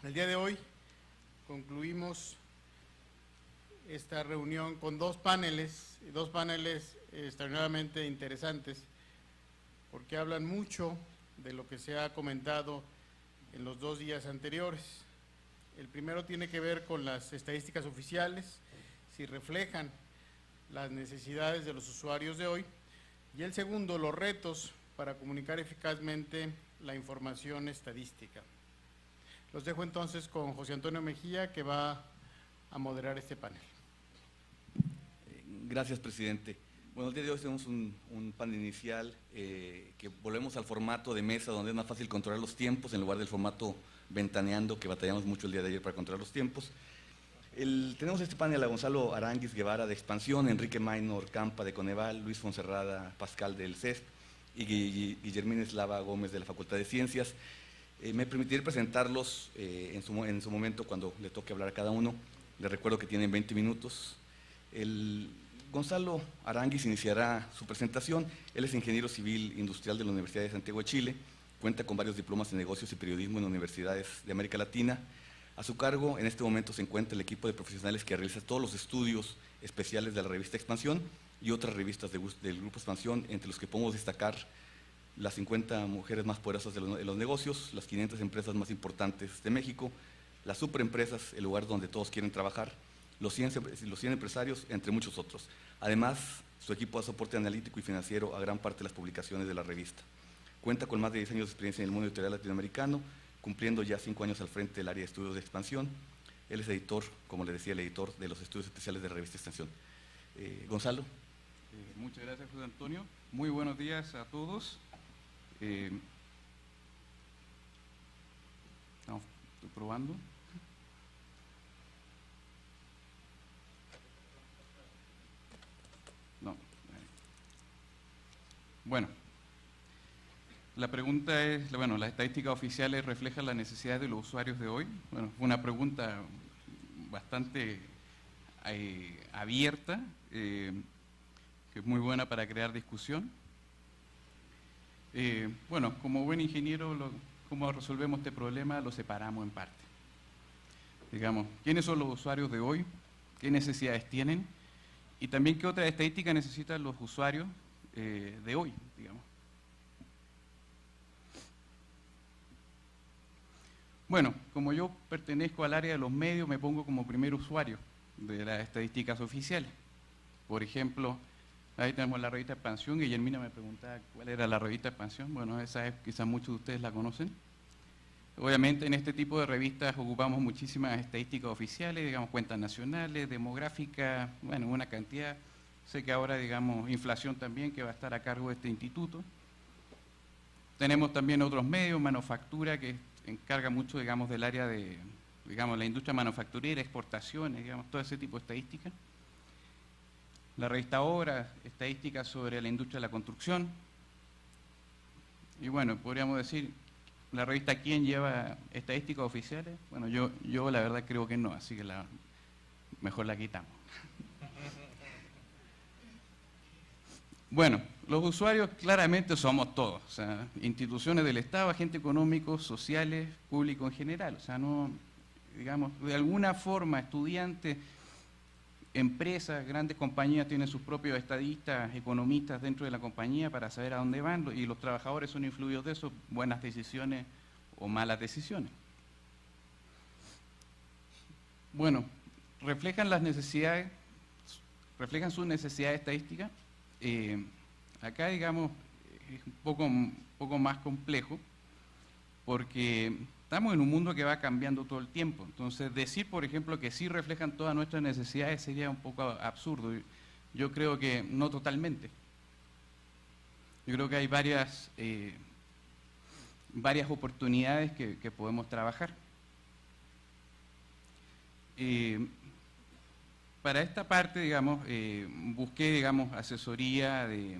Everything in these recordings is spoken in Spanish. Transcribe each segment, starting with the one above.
El día de hoy concluimos esta reunión con dos paneles extraordinariamente interesantes, porque hablan mucho de lo que se ha comentado en los 2 días anteriores. El primero tiene que ver con las estadísticas oficiales, si reflejan las necesidades de los usuarios de hoy, y el segundo, los retos para comunicar eficazmente la información estadística. Los dejo entonces con José Antonio Mejía, que va a moderar este panel. Gracias, presidente. Bueno, el día de hoy tenemos un panel inicial que volvemos al formato de mesa, donde es más fácil controlar los tiempos en lugar del formato ventaneando, que batallamos mucho el día de ayer para controlar los tiempos. Tenemos este panel a Gonzalo Aranguis Guevara de Expansión, Enrique Maynor Campa de Coneval, Luis Fonserrada Pascal del CESP y Guillermina Eslava Gómez de la Facultad de Ciencias. Me permitiré presentarlos en su momento cuando le toque hablar a cada uno. Les recuerdo que tienen 20 minutos. Gonzalo Aranguis iniciará su presentación. Él es ingeniero civil industrial de la Universidad de Santiago de Chile, cuenta con varios diplomas en negocios y periodismo en universidades de América Latina. A su cargo, en este momento, se encuentra el equipo de profesionales que realiza todos los estudios especiales de la revista Expansión y otras revistas del Grupo Expansión, entre los que podemos destacar las 50 mujeres más poderosas de los negocios, las 500 empresas más importantes de México, las superempresas, el lugar donde todos quieren trabajar, los 100 empresarios, entre muchos otros. Además, su equipo da soporte analítico y financiero a gran parte de las publicaciones de la revista. Cuenta con más de 10 años de experiencia en el mundo editorial latinoamericano, cumpliendo ya 5 años al frente del área de estudios de Expansión. Él es editor, como le decía, el editor de los estudios especiales de la revista Expansión. Gonzalo. Muchas gracias, José Antonio. Muy buenos días a todos. Estoy probando. No. Bueno. La pregunta es, bueno, las estadísticas oficiales reflejan las necesidades de los usuarios de hoy. Bueno, fue una pregunta bastante abierta, que es muy buena para crear discusión. Bueno, como buen ingeniero, ¿cómo resolvemos este problema? Lo separamos en parte. Digamos, ¿quiénes son los usuarios de hoy? ¿Qué necesidades tienen? Y también, ¿qué otras estadísticas necesitan los usuarios de hoy, digamos? Bueno, como yo pertenezco al área de los medios, me pongo como primer usuario de las estadísticas oficiales. Por ejemplo, ahí tenemos la revista Expansión. Guillermina me preguntaba cuál era la revista Expansión. Bueno, esa es, quizás muchos de ustedes la conocen. Obviamente en este tipo de revistas ocupamos muchísimas estadísticas oficiales, digamos cuentas nacionales, demográficas, bueno, una cantidad. Sé que ahora, digamos, inflación también, que va a estar a cargo de este instituto. Tenemos también otros medios, manufactura, que encarga mucho, digamos, del área de, digamos, la industria manufacturera, exportaciones, digamos, todo ese tipo de estadísticas. La revista Obras, estadísticas sobre la industria de la construcción. Y bueno, podríamos decir, la revista ¿Quién lleva estadísticas oficiales? Bueno, yo la verdad creo que no, así que mejor la quitamos. Bueno, los usuarios claramente somos todos, o sea, instituciones del Estado, agentes económicos, sociales, público en general, o sea, no, digamos, de alguna forma, estudiantes, empresas, grandes compañías tienen sus propios estadistas, economistas dentro de la compañía para saber a dónde van, y los trabajadores son influidos de eso, buenas decisiones o malas decisiones. Bueno, reflejan sus necesidades estadísticas. Acá, digamos, es un poco más complejo, porque estamos en un mundo que va cambiando todo el tiempo. Entonces, decir, por ejemplo, que sí reflejan todas nuestras necesidades sería un poco absurdo. Yo creo que no totalmente. Yo creo que hay varias oportunidades que podemos trabajar. Para esta parte, digamos, busqué, digamos, asesoría de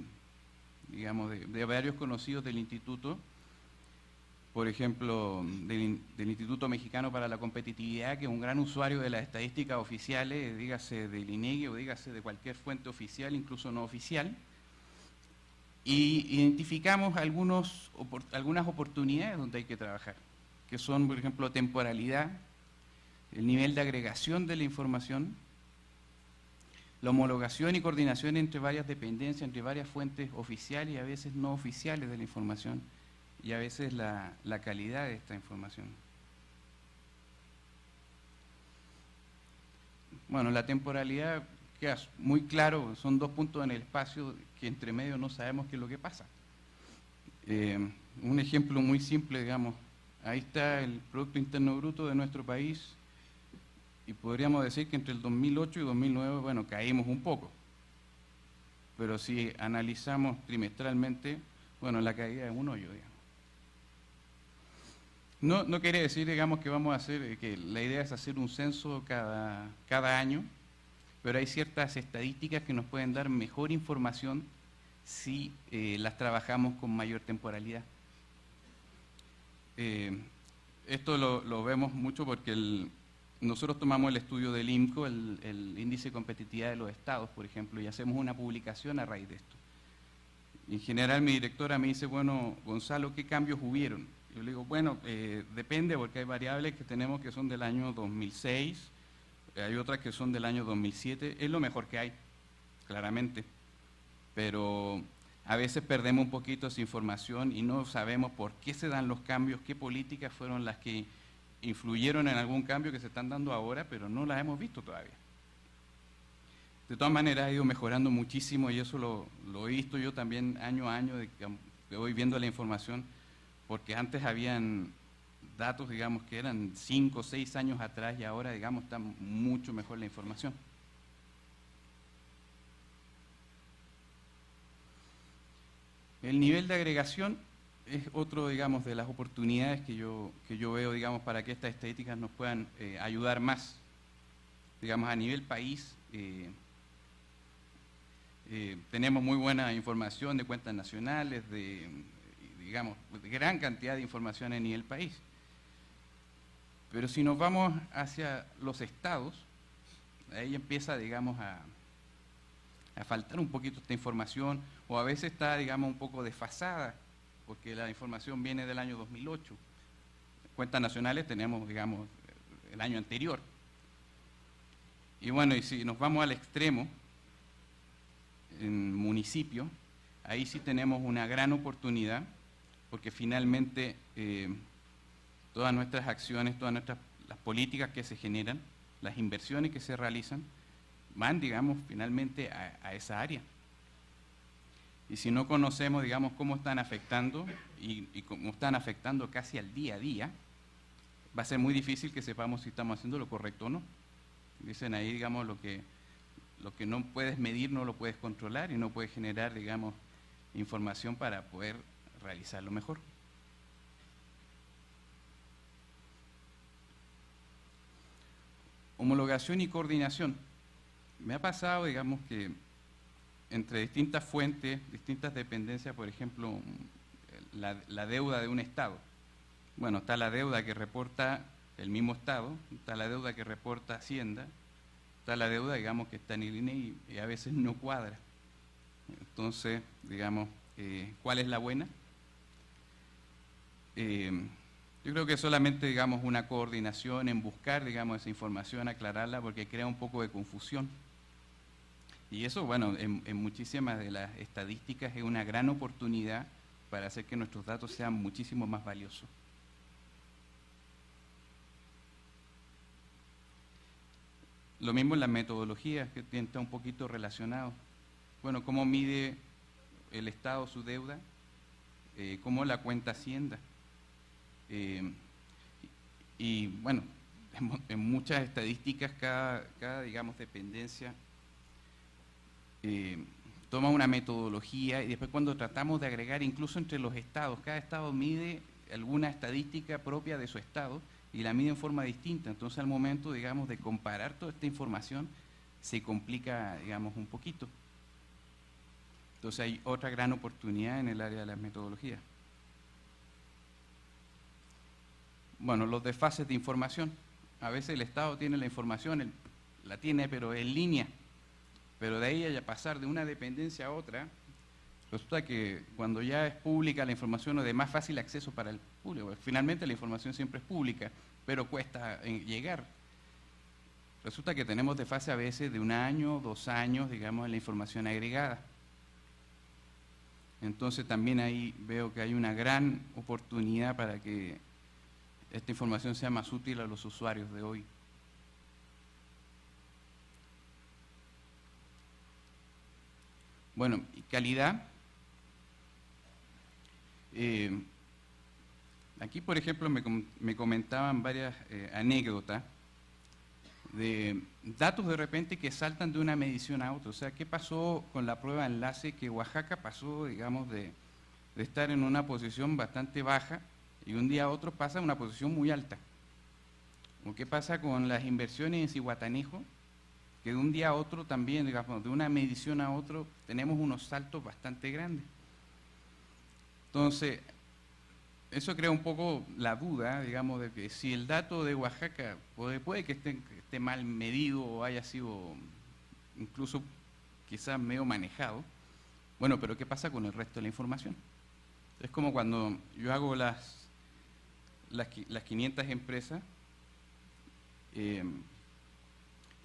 varios conocidos del instituto, por ejemplo, del Instituto Mexicano para la Competitividad, que es un gran usuario de las estadísticas oficiales, dígase del INEGI o dígase de cualquier fuente oficial, incluso no oficial, y identificamos algunas oportunidades donde hay que trabajar. que son, por ejemplo, temporalidad, el nivel de agregación de la información, la homologación y coordinación entre varias dependencias, entre varias fuentes oficiales y a veces no oficiales de la información, y a veces la calidad de esta información. Bueno, la temporalidad queda muy claro, son 2 puntos en el espacio que entre medio no sabemos qué es lo que pasa. Un ejemplo muy simple, digamos, ahí está el Producto Interno Bruto de nuestro país, y podríamos decir que entre el 2008 y 2009, bueno, caímos un poco. Pero si analizamos trimestralmente, bueno, la caída es un hoyo, digamos. No quiere decir, digamos, que vamos a hacer, que la idea es hacer un censo cada año, pero hay ciertas estadísticas que nos pueden dar mejor información si las trabajamos con mayor temporalidad. Esto lo vemos mucho porque nosotros tomamos el estudio del INCO, el Índice de Competitividad de los Estados, por ejemplo, y hacemos una publicación a raíz de esto. En general mi directora me dice, bueno, Gonzalo, ¿qué cambios hubieron? Yo le digo, bueno, depende porque hay variables que tenemos que son del año 2006, hay otras que son del año 2007, es lo mejor que hay, claramente, pero a veces perdemos un poquito esa información y no sabemos por qué se dan los cambios, qué políticas fueron las que influyeron en algún cambio que se están dando ahora, pero no las hemos visto todavía. De todas maneras ha ido mejorando muchísimo y eso lo he visto yo también año a año, que voy viendo la información, porque antes habían datos, digamos, que eran 5 o 6 años atrás y ahora, digamos, está mucho mejor la información. El nivel de agregación es otro, digamos, de las oportunidades que yo veo, digamos, para que estas estadísticas nos puedan ayudar más. Digamos, a nivel país, tenemos muy buena información de cuentas nacionales, digamos, de gran cantidad de información a nivel país. Pero si nos vamos hacia los estados, ahí empieza, digamos, a faltar un poquito esta información, o a veces está, digamos, un poco desfasada, porque la información viene del año 2008. Cuentas nacionales tenemos, digamos, el año anterior. Y bueno, y si nos vamos al extremo, en municipio, ahí sí tenemos una gran oportunidad, porque finalmente todas nuestras acciones, todas las políticas que se generan, las inversiones que se realizan, van, digamos, finalmente a esa área. Y si no conocemos, digamos, cómo están afectando y cómo están afectando casi al día a día, va a ser muy difícil que sepamos si estamos haciendo lo correcto o no. Dicen ahí, digamos, lo que no puedes medir no lo puedes controlar y no puedes generar, digamos, información para poder realizarlo mejor. Homologación y coordinación. Me ha pasado, digamos, que entre distintas fuentes, distintas dependencias, por ejemplo, la deuda de un Estado. Bueno, está la deuda que reporta el mismo Estado, está la deuda que reporta Hacienda, está la deuda, digamos, que está en el INE y a veces no cuadra. Entonces, digamos, ¿cuál es la buena? Yo creo que solamente, digamos, una coordinación en buscar, digamos, esa información, aclararla, porque crea un poco de confusión. Y eso, bueno, en muchísimas de las estadísticas es una gran oportunidad para hacer que nuestros datos sean muchísimo más valiosos. Lo mismo en las metodologías, que está un poquito relacionado. Bueno, ¿cómo mide el Estado su deuda? ¿Cómo la cuenta Hacienda? Y bueno, en muchas estadísticas cada digamos, dependencia toma una metodología y después cuando tratamos de agregar incluso entre los estados, cada estado mide alguna estadística propia de su estado y la mide en forma distinta. Entonces al momento, digamos, de comparar toda esta información se complica, digamos, un poquito. Entonces hay otra gran oportunidad en el área de las metodologías. Bueno, los desfases de información. A veces el Estado tiene la información, la tiene pero en línea, pero de ahí a pasar de una dependencia a otra Resulta que cuando ya es pública la información o de más fácil acceso para el público, finalmente la información siempre es pública, pero cuesta llegar. Resulta que tenemos desfase a veces de 1 año, 2 años, digamos, en la información agregada. Entonces también ahí veo que hay una gran oportunidad para que esta información sea más útil a los usuarios de hoy. Bueno, y calidad. Aquí, por ejemplo, me comentaban varias anécdotas de datos de repente que saltan de una medición a otra. O sea, ¿qué pasó con la prueba de enlace? Que Oaxaca pasó, digamos, de estar en una posición bastante baja y un día a otro pasa a una posición muy alta. ¿O qué pasa con las inversiones en Zihuatanejo? Que de un día a otro también, digamos, de una medición a otro, tenemos unos saltos bastante grandes. Entonces, eso crea un poco la duda, digamos, de que si el dato de Oaxaca puede que esté mal medido o haya sido incluso quizás medio manejado, bueno, pero ¿qué pasa con el resto de la información? Es como cuando yo hago las 500 empresas y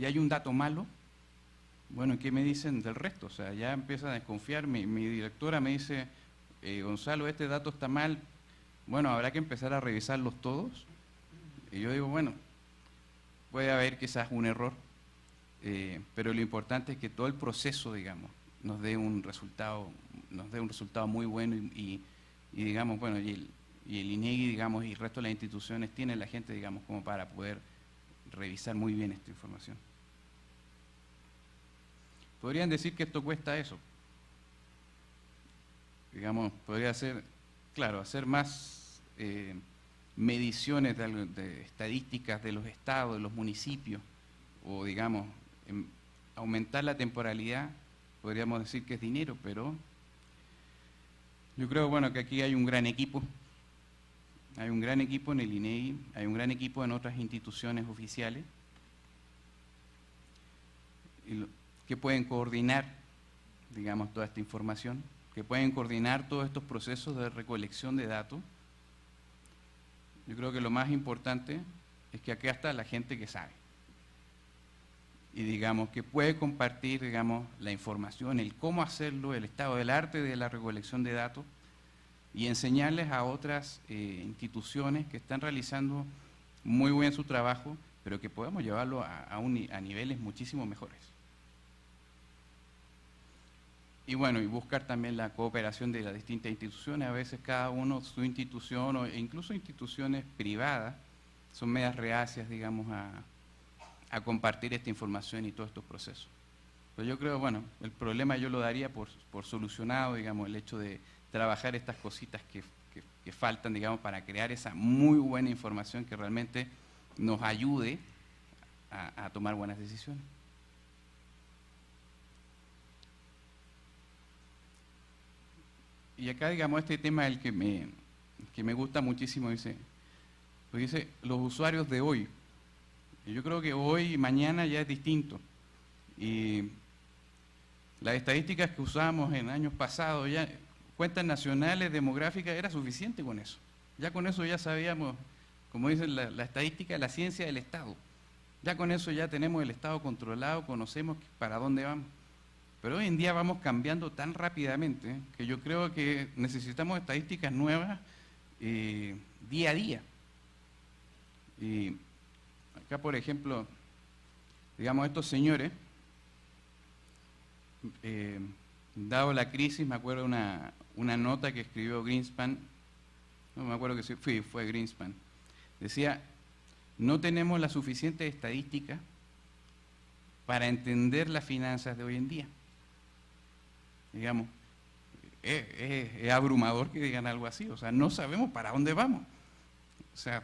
hay un dato malo, bueno, ¿qué me dicen del resto? O sea, ya empiezan a desconfiar, mi directora me dice, Gonzalo, este dato está mal, bueno, habrá que empezar a revisarlos todos. Y yo digo, bueno, puede haber quizás un error, pero lo importante es que todo el proceso, digamos, nos dé un resultado muy bueno y digamos, bueno, y el INEGI, digamos, y el resto de las instituciones tienen la gente, digamos, como para poder revisar muy bien esta información. Podrían decir que esto cuesta eso. Digamos, podría ser, claro, hacer más mediciones de estadísticas de los estados, de los municipios, o digamos, aumentar la temporalidad, podríamos decir que es dinero, pero yo creo, bueno, que aquí hay un gran equipo. Hay un gran equipo en el INEGI, hay un gran equipo en otras instituciones oficiales que pueden coordinar, digamos, toda esta información, que pueden coordinar todos estos procesos de recolección de datos. Yo creo que lo más importante es que acá está la gente que sabe y, digamos, que puede compartir, digamos, la información, el cómo hacerlo, el estado del arte de la recolección de datos y enseñarles a otras instituciones que están realizando muy bien su trabajo, pero que podemos llevarlo a niveles muchísimo mejores. Y bueno, y buscar también la cooperación de las distintas instituciones, a veces cada uno su institución, o incluso instituciones privadas, son medias reacias, digamos, a compartir esta información y todos estos procesos. Pero yo creo, bueno, el problema yo lo daría por solucionado, digamos, el hecho de trabajar estas cositas que faltan, digamos, para crear esa muy buena información que realmente nos ayude a tomar buenas decisiones. Y acá, digamos, este tema es el que me gusta muchísimo, dice los usuarios de hoy. Y yo creo que hoy y mañana ya es distinto. Y las estadísticas que usábamos en años pasados, ya cuentas nacionales, demográficas, era suficiente con eso. Ya con eso ya sabíamos, como dice la estadística, la ciencia del Estado. Ya con eso ya tenemos el Estado controlado, conocemos para dónde vamos. Pero hoy en día vamos cambiando tan rápidamente que yo creo que necesitamos estadísticas nuevas día a día. Y acá, por ejemplo, digamos, estos señores, dado la crisis, me acuerdo una nota que escribió Greenspan, no me acuerdo que fue Greenspan, decía, no tenemos la suficiente estadística para entender las finanzas de hoy en día. Digamos, es abrumador que digan algo así, o sea, no sabemos para dónde vamos. O sea,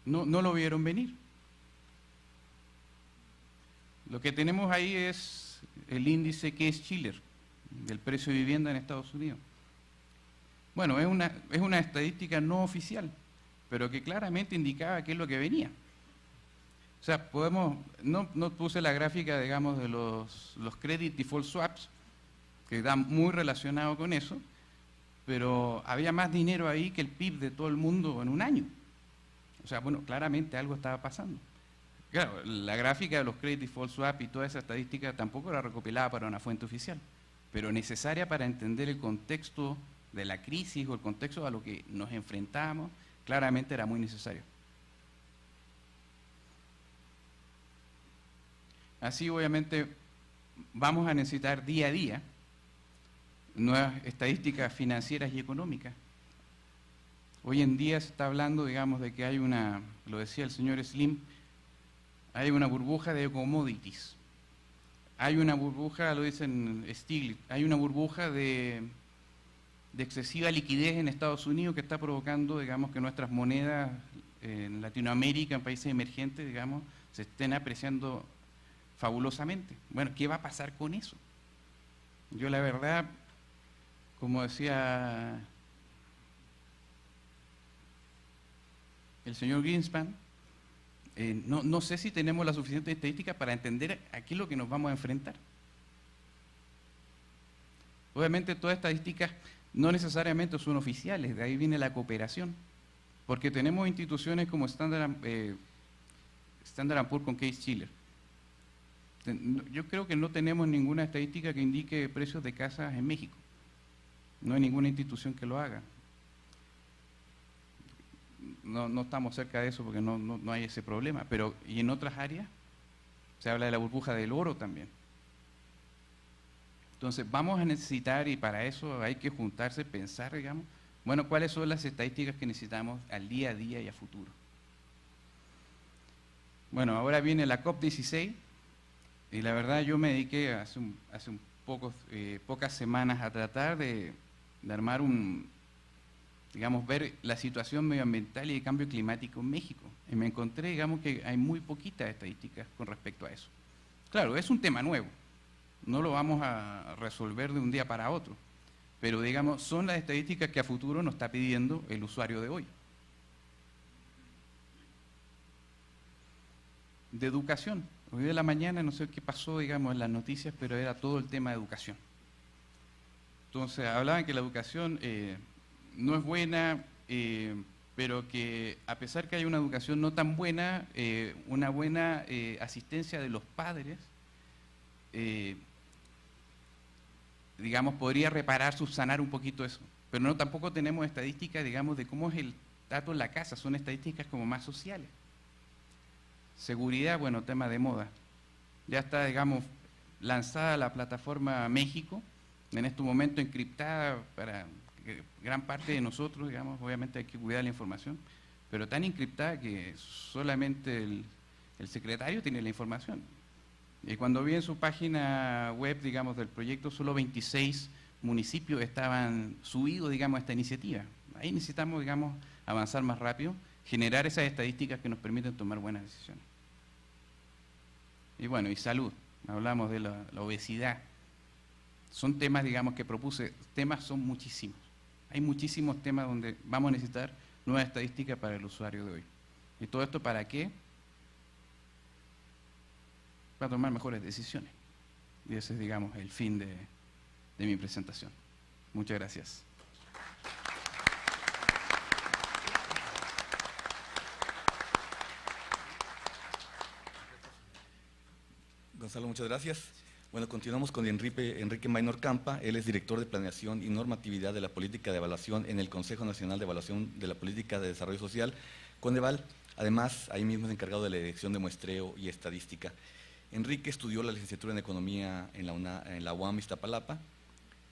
no lo vieron venir. Lo que tenemos ahí es el índice Case-Shiller, del precio de vivienda en Estados Unidos. Bueno, es una estadística no oficial, pero que claramente indicaba qué es lo que venía. O sea, no puse la gráfica, digamos, de los credit default swaps, que está muy relacionado con eso, pero había más dinero ahí que el PIB de todo el mundo en un año. O sea, bueno, claramente algo estaba pasando. Claro, la gráfica de los credit default swap y toda esa estadística tampoco era recopilada para una fuente oficial, pero necesaria para entender el contexto de la crisis o el contexto a lo que nos enfrentábamos, claramente era muy necesario. Así, obviamente, vamos a necesitar día a día nuevas estadísticas financieras y económicas. Hoy en día se está hablando, digamos, de que hay una, lo decía el señor Slim, hay una burbuja de commodities. Hay una burbuja, lo dicen Stiglitz, hay una burbuja de excesiva liquidez en Estados Unidos que está provocando, digamos, que nuestras monedas en Latinoamérica, en países emergentes, digamos, se estén apreciando fabulosamente. Bueno, ¿qué va a pasar con eso? Yo la verdad, como decía el señor Greenspan, no sé si tenemos la suficiente estadística para entender a qué es lo que nos vamos a enfrentar. Obviamente todas estas estadísticas no necesariamente son oficiales, de ahí viene la cooperación, porque tenemos instituciones como Standard & Poor's con Case-Shiller. Yo creo que no tenemos ninguna estadística que indique precios de casas en México. No hay ninguna institución que lo haga. No estamos cerca de eso porque no hay ese problema. Pero, y en otras áreas, se habla de la burbuja del oro también. Entonces, vamos a necesitar, y para eso hay que juntarse, pensar, digamos, bueno, cuáles son las estadísticas que necesitamos al día a día y a futuro. Bueno, ahora viene la COP16. Y la verdad yo me dediqué hace pocas semanas a tratar de armar ver la situación medioambiental y de cambio climático en México. Y me encontré, digamos, que hay muy poquitas estadísticas con respecto a eso. Claro, es un tema nuevo, no lo vamos a resolver de un día para otro, pero digamos, son las estadísticas que a futuro nos está pidiendo el usuario de hoy. De educación. Hoy de la mañana, no sé qué pasó, digamos, en las noticias, pero era todo el tema de educación. Entonces, hablaban que la educación no es buena, pero que a pesar que hay una educación no tan buena, una buena asistencia de los padres, digamos, podría reparar, subsanar un poquito eso. Pero no tampoco tenemos estadísticas, digamos, de cómo es el trato en la casa, son estadísticas como más sociales. Seguridad, bueno, tema de moda. Ya está, digamos, lanzada la plataforma México, en este momento encriptada para gran parte de nosotros, digamos, obviamente hay que cuidar la información, pero tan encriptada que solamente el secretario tiene la información. Y cuando vi en su página web, digamos, del proyecto, solo 26 municipios estaban subidos, digamos, a esta iniciativa. Ahí necesitamos, digamos, avanzar más rápido, generar esas estadísticas que nos permiten tomar buenas decisiones. Y bueno, y salud, hablamos de la obesidad. Son temas, digamos, que propuse, temas son muchísimos. Hay muchísimos temas donde vamos a necesitar nuevas estadísticas para el usuario de hoy. ¿Y todo esto para qué? Para tomar mejores decisiones. Y ese es, digamos, el fin de mi presentación. Muchas gracias. Gonzalo, muchas gracias. Bueno, continuamos con Enrique Maynor Campa. Él es director de Planeación y Normatividad de la Política de Evaluación en el Consejo Nacional de Evaluación de la Política de Desarrollo Social, Coneval. Además, ahí mismo es encargado de la dirección de muestreo y estadística. Enrique estudió la licenciatura en Economía en la UAM Iztapalapa,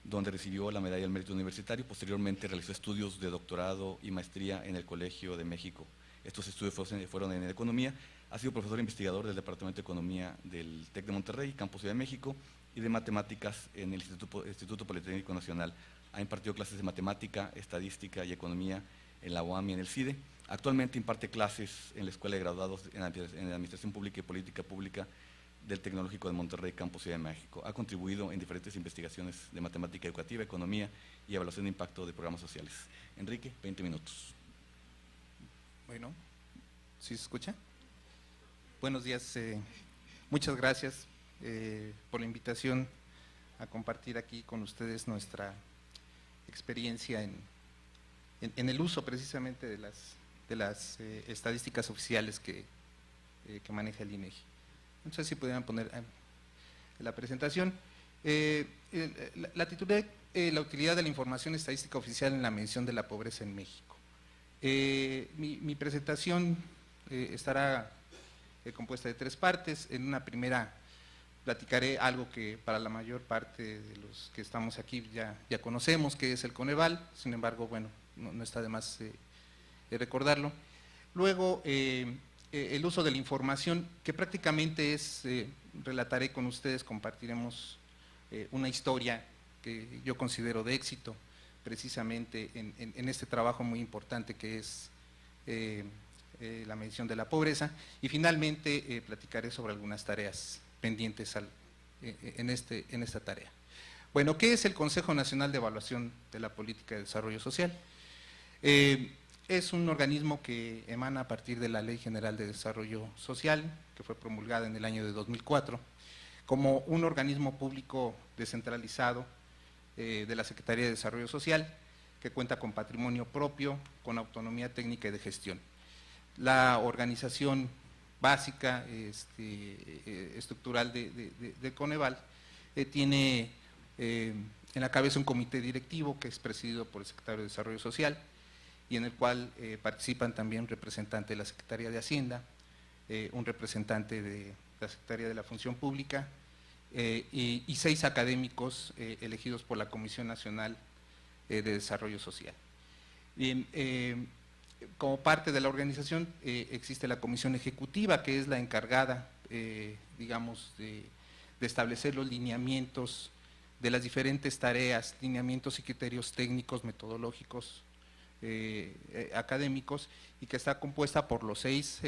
donde recibió la medalla del mérito universitario. Posteriormente realizó estudios de doctorado y maestría en el Colegio de México. Estos estudios fueron en Economía. Ha sido profesor investigador del Departamento de Economía del TEC de Monterrey, Campus Ciudad de México, y de Matemáticas en el Instituto Politécnico Nacional. Ha impartido clases de Matemática, Estadística y Economía en la UAM y en el CIDE. Actualmente imparte clases en la Escuela de Graduados en Administración Pública y Política Pública del Tecnológico de Monterrey, Campus Ciudad de México. Ha contribuido en diferentes investigaciones de matemática educativa, economía y evaluación de impacto de programas sociales. Enrique, 20 minutos. Bueno, ¿sí se escucha? Buenos días, muchas gracias por la invitación a compartir aquí con ustedes nuestra experiencia en el uso precisamente de las estadísticas oficiales que maneja el INEGI. No sé si pudieran poner la presentación. La titulé la utilidad de la información estadística oficial en la medición de la pobreza en México. Mi presentación estará compuesta de 3 partes. En una primera platicaré algo que para la mayor parte de los que estamos aquí ya conocemos, que es el Coneval. Sin embargo, bueno, no está de más recordarlo. Luego, el uso de la información, que prácticamente relataré con ustedes, compartiremos una historia que yo considero de éxito, precisamente en este trabajo muy importante que es la medición de la pobreza, y finalmente platicaré sobre algunas tareas pendientes en esta tarea. Bueno, ¿qué es el Consejo Nacional de Evaluación de la Política de Desarrollo Social? Es un organismo que emana a partir de la Ley General de Desarrollo Social, que fue promulgada en el año de 2004, como un organismo público descentralizado de la Secretaría de Desarrollo Social, que cuenta con patrimonio propio, con autonomía técnica y de gestión. La organización básica, estructural de Coneval, tiene en la cabeza un comité directivo que es presidido por el secretario de Desarrollo Social y en el cual participan también representantes de la Secretaría de Hacienda, un representante de la Secretaría de la Función Pública y 6 académicos elegidos por la Comisión Nacional de Desarrollo Social. Bien, como parte de la organización existe la Comisión Ejecutiva, que es la encargada, digamos, de establecer los lineamientos de las diferentes tareas, lineamientos y criterios técnicos, metodológicos, académicos, y que está compuesta por los 6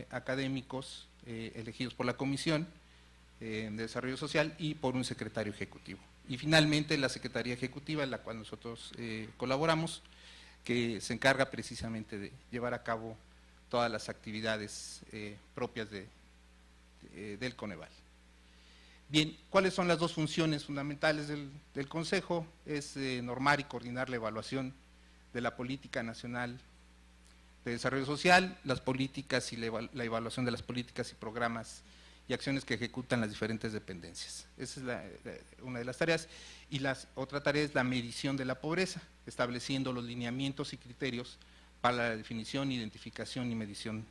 académicos elegidos por la Comisión de Desarrollo Social y por un secretario ejecutivo. Y finalmente la Secretaría Ejecutiva, en la cual nosotros colaboramos, que se encarga precisamente de llevar a cabo todas las actividades propias del Coneval. Bien, ¿cuáles son las 2 funciones fundamentales del Consejo? Es normar y coordinar la evaluación de la Política Nacional de Desarrollo Social, las políticas y la evaluación de las políticas y programas y acciones que ejecutan las diferentes dependencias. Esa es una de las tareas. Y otra tarea es la medición de la pobreza, estableciendo los lineamientos y criterios para la definición, identificación y medición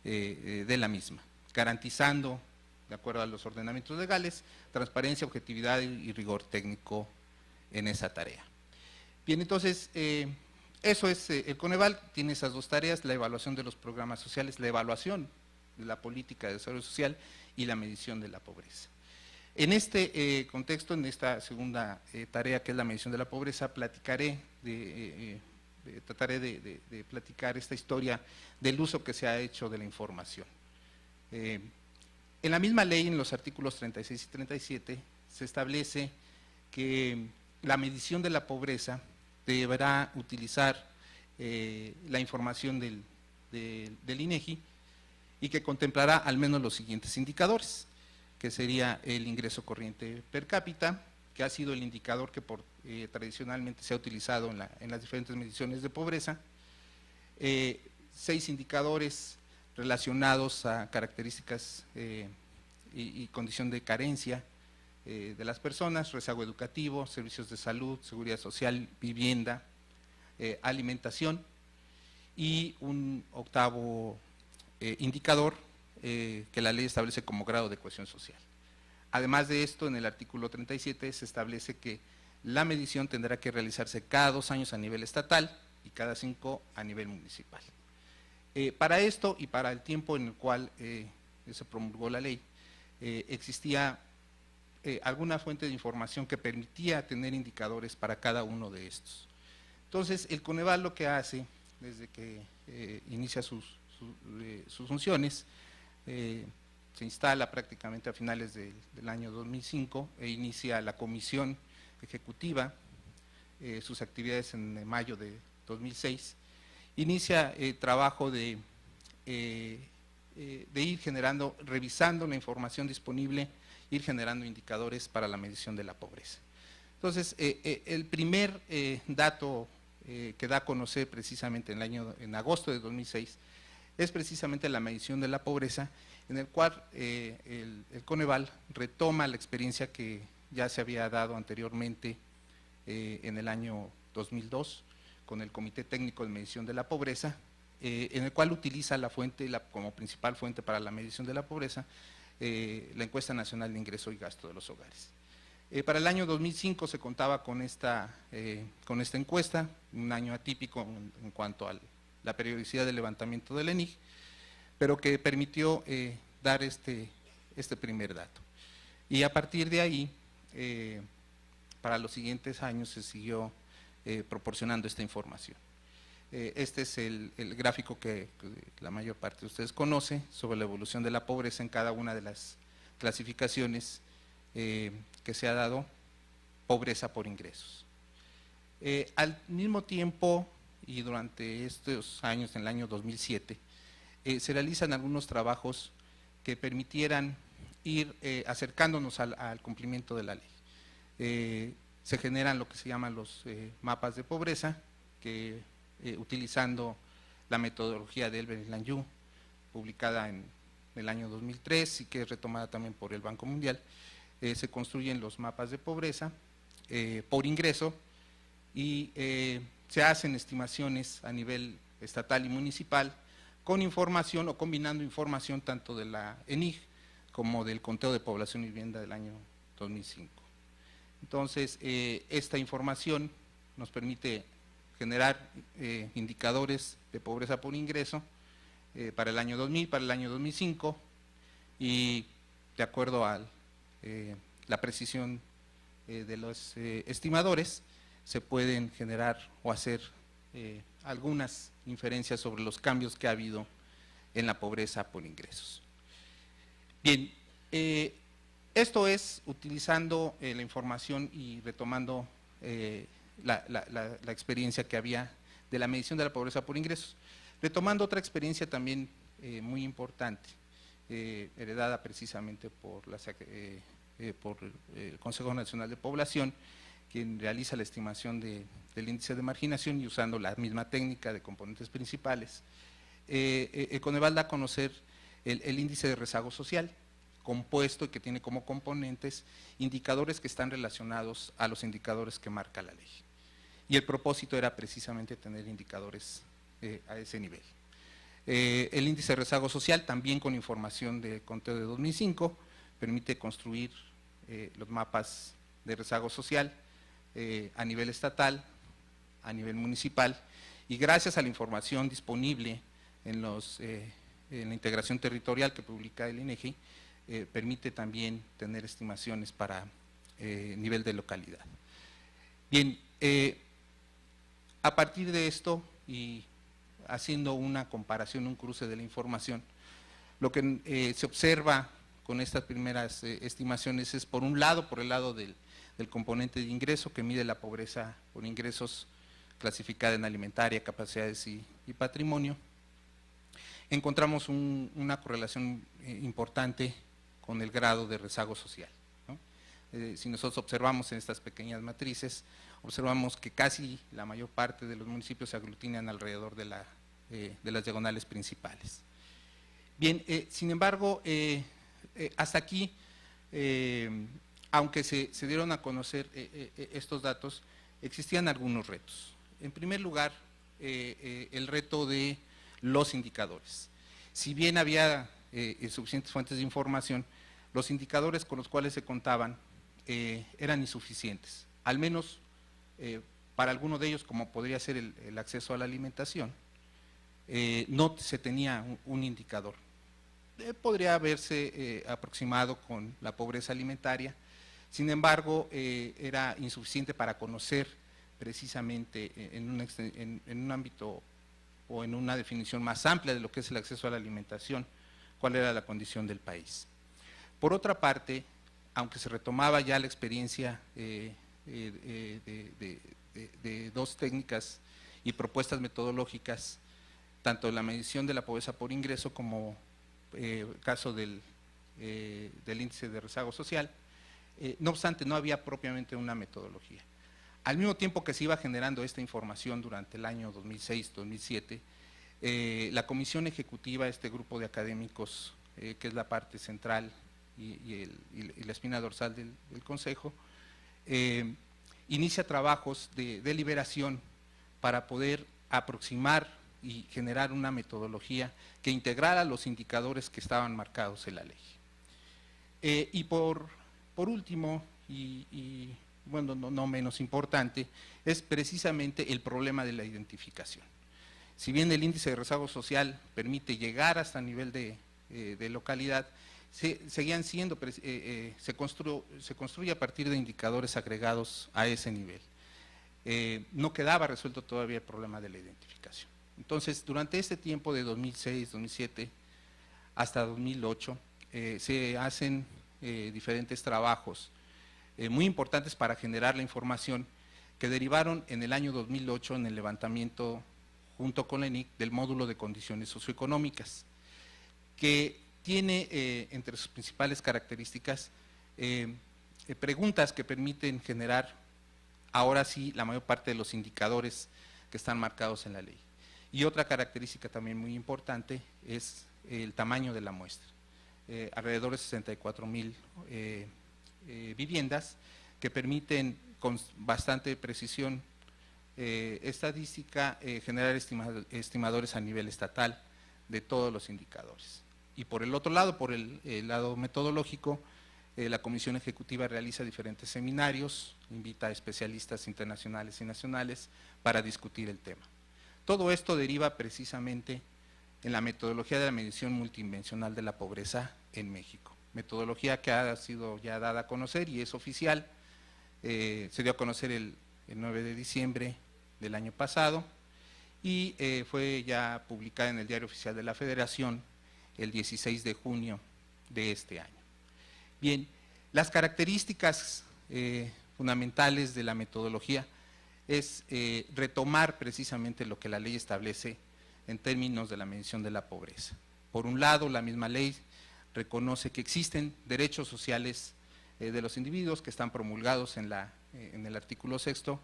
de la misma, garantizando, de acuerdo a los ordenamientos legales, transparencia, objetividad y rigor técnico en esa tarea. Bien, entonces, eso es el Coneval, tiene esas 2 tareas, la evaluación de los programas sociales, la evaluación de la política de desarrollo social y la medición de la pobreza. En este contexto, en esta segunda tarea, que es la medición de la pobreza, trataré de platicar esta historia del uso que se ha hecho de la información. En la misma ley, en los artículos 36 y 37, se establece que la medición de la pobreza deberá utilizar la información del INEGI y que contemplará al menos los siguientes indicadores, que sería el ingreso corriente per cápita, que ha sido el indicador que tradicionalmente se ha utilizado en las diferentes mediciones de pobreza, 6 indicadores relacionados a características y condición de carencia de las personas, rezago educativo, servicios de salud, seguridad social, vivienda, alimentación, y un 8º indicador que la ley establece como grado de cohesión social. Además de esto, en el artículo 37 se establece que la medición tendrá que realizarse cada 2 años a nivel estatal y cada 5 a nivel municipal. Para esto y para el tiempo en el cual se promulgó la ley, existía alguna fuente de información que permitía tener indicadores para cada uno de estos. Entonces, el Coneval lo que hace, desde que inicia sus funciones, se instala prácticamente a finales del año 2005 e inicia la comisión ejecutiva, sus actividades en mayo de 2006, inicia el trabajo de ir revisando la información disponible ir generando indicadores para la medición de la pobreza. Entonces, el primer dato que da a conocer precisamente en agosto de 2006 es precisamente la medición de la pobreza, en el cual el Coneval retoma la experiencia que ya se había dado anteriormente en el año 2002 con el Comité Técnico de Medición de la Pobreza, en el cual utiliza la fuente, como principal fuente para la medición de la pobreza, la Encuesta Nacional de Ingreso y Gasto de los Hogares. Para el año 2005 se contaba con esta encuesta, un año atípico en cuanto a la periodicidad del levantamiento del ENIG, pero que permitió dar este primer dato. Y a partir de ahí, para los siguientes años se siguió proporcionando esta información. Este es el gráfico que la mayor parte de ustedes conoce sobre la evolución de la pobreza en cada una de las clasificaciones que se ha dado, pobreza por ingresos. Al mismo tiempo, y durante estos años, en el año 2007, se realizan algunos trabajos que permitieran ir acercándonos al cumplimiento de la ley. Se generan lo que se llaman los mapas de pobreza, que utilizando la metodología de Elbert y Lanyou, publicada en el año 2003 y que es retomada también por el Banco Mundial, se construyen los mapas de pobreza por ingreso y se hacen estimaciones a nivel estatal y municipal con información o combinando información tanto de la ENIG como del Conteo de Población y Vivienda del año 2005. Entonces, esta información nos permite generar indicadores de pobreza por ingreso para el año 2000, para el año 2005, y de acuerdo a la precisión de los estimadores, se pueden generar o hacer algunas inferencias sobre los cambios que ha habido en la pobreza por ingresos. Bien, esto es utilizando la información y retomando la experiencia que había de la medición de la pobreza por ingresos. Retomando otra experiencia también muy importante, heredada precisamente por el Consejo Nacional de Población, quien realiza la estimación del índice de marginación y usando la misma técnica de componentes principales. El Coneval da a conocer el índice de rezago social, compuesto y que tiene como componentes indicadores que están relacionados a los indicadores que marca la ley. Y el propósito era precisamente tener indicadores a ese nivel. El índice de rezago social, también con información de conteo de 2005, permite construir los mapas de rezago social a nivel estatal, a nivel municipal, y gracias a la información disponible en la integración territorial que publica el INEGI, permite también tener estimaciones para nivel de localidad. Bien, a partir de esto y haciendo una comparación, un cruce de la información, lo que se observa con estas primeras estimaciones es, por un lado, por el lado del componente de ingreso que mide la pobreza por ingresos clasificada en alimentaria, capacidades y patrimonio. Encontramos una correlación importante con el grado de rezago social, ¿no? Si nosotros observamos en estas pequeñas matrices, observamos que casi la mayor parte de los municipios se aglutinan alrededor de las diagonales principales. Bien, sin embargo, hasta aquí, aunque se dieron a conocer estos datos, existían algunos retos. En primer lugar, el reto de los indicadores. Si bien había suficientes fuentes de información, los indicadores con los cuales se contaban eran insuficientes, al menos para alguno de ellos, como podría ser el acceso a la alimentación, no se tenía un indicador. Podría haberse aproximado con la pobreza alimentaria, sin embargo, era insuficiente para conocer precisamente en un ámbito o en una definición más amplia de lo que es el acceso a la alimentación, cuál era la condición del país. Por otra parte, aunque se retomaba ya la experiencia de dos técnicas y propuestas metodológicas, tanto la medición de la pobreza por ingreso como el caso del del índice de rezago social. No obstante, no había propiamente una metodología. Al mismo tiempo que se iba generando esta información durante el año 2006-2007, la comisión ejecutiva, este grupo de académicos, que es la parte central y la espina dorsal del Consejo, inicia trabajos de deliberación para poder aproximar y generar una metodología que integrara los indicadores que estaban marcados en la ley. Y por último, y bueno, no menos importante, es precisamente el problema de la identificación. Si bien el índice de rezago social permite llegar hasta nivel de localidad, seguían siendo, se construye a partir de indicadores agregados a ese nivel. No quedaba resuelto todavía el problema de la identificación. Entonces, durante este tiempo de 2006, 2007 hasta 2008, se hacen diferentes trabajos muy importantes para generar la información que derivaron en el año 2008 en el levantamiento junto con la ENIC del módulo de condiciones socioeconómicas, que tiene entre sus principales características preguntas que permiten generar ahora sí la mayor parte de los indicadores que están marcados en la ley. Y otra característica también muy importante es el tamaño de la muestra, alrededor de 64,000 viviendas que permiten con bastante precisión estadística generar estimadores a nivel estatal de todos los indicadores. Y por el otro lado, por el lado metodológico, la Comisión Ejecutiva realiza diferentes seminarios, invita a especialistas internacionales y nacionales para discutir el tema. Todo esto deriva precisamente en la metodología de la medición multidimensional de la pobreza en México. Metodología que ha sido ya dada a conocer y es oficial, se dio a conocer el 9 de diciembre del año pasado y fue ya publicada en el Diario Oficial de la Federación el 16 de junio de este año. Bien, las características fundamentales de la metodología es retomar precisamente lo que la ley establece en términos de la medición de la pobreza. Por un lado, la misma ley reconoce que existen derechos sociales de los individuos que están promulgados en el artículo 6º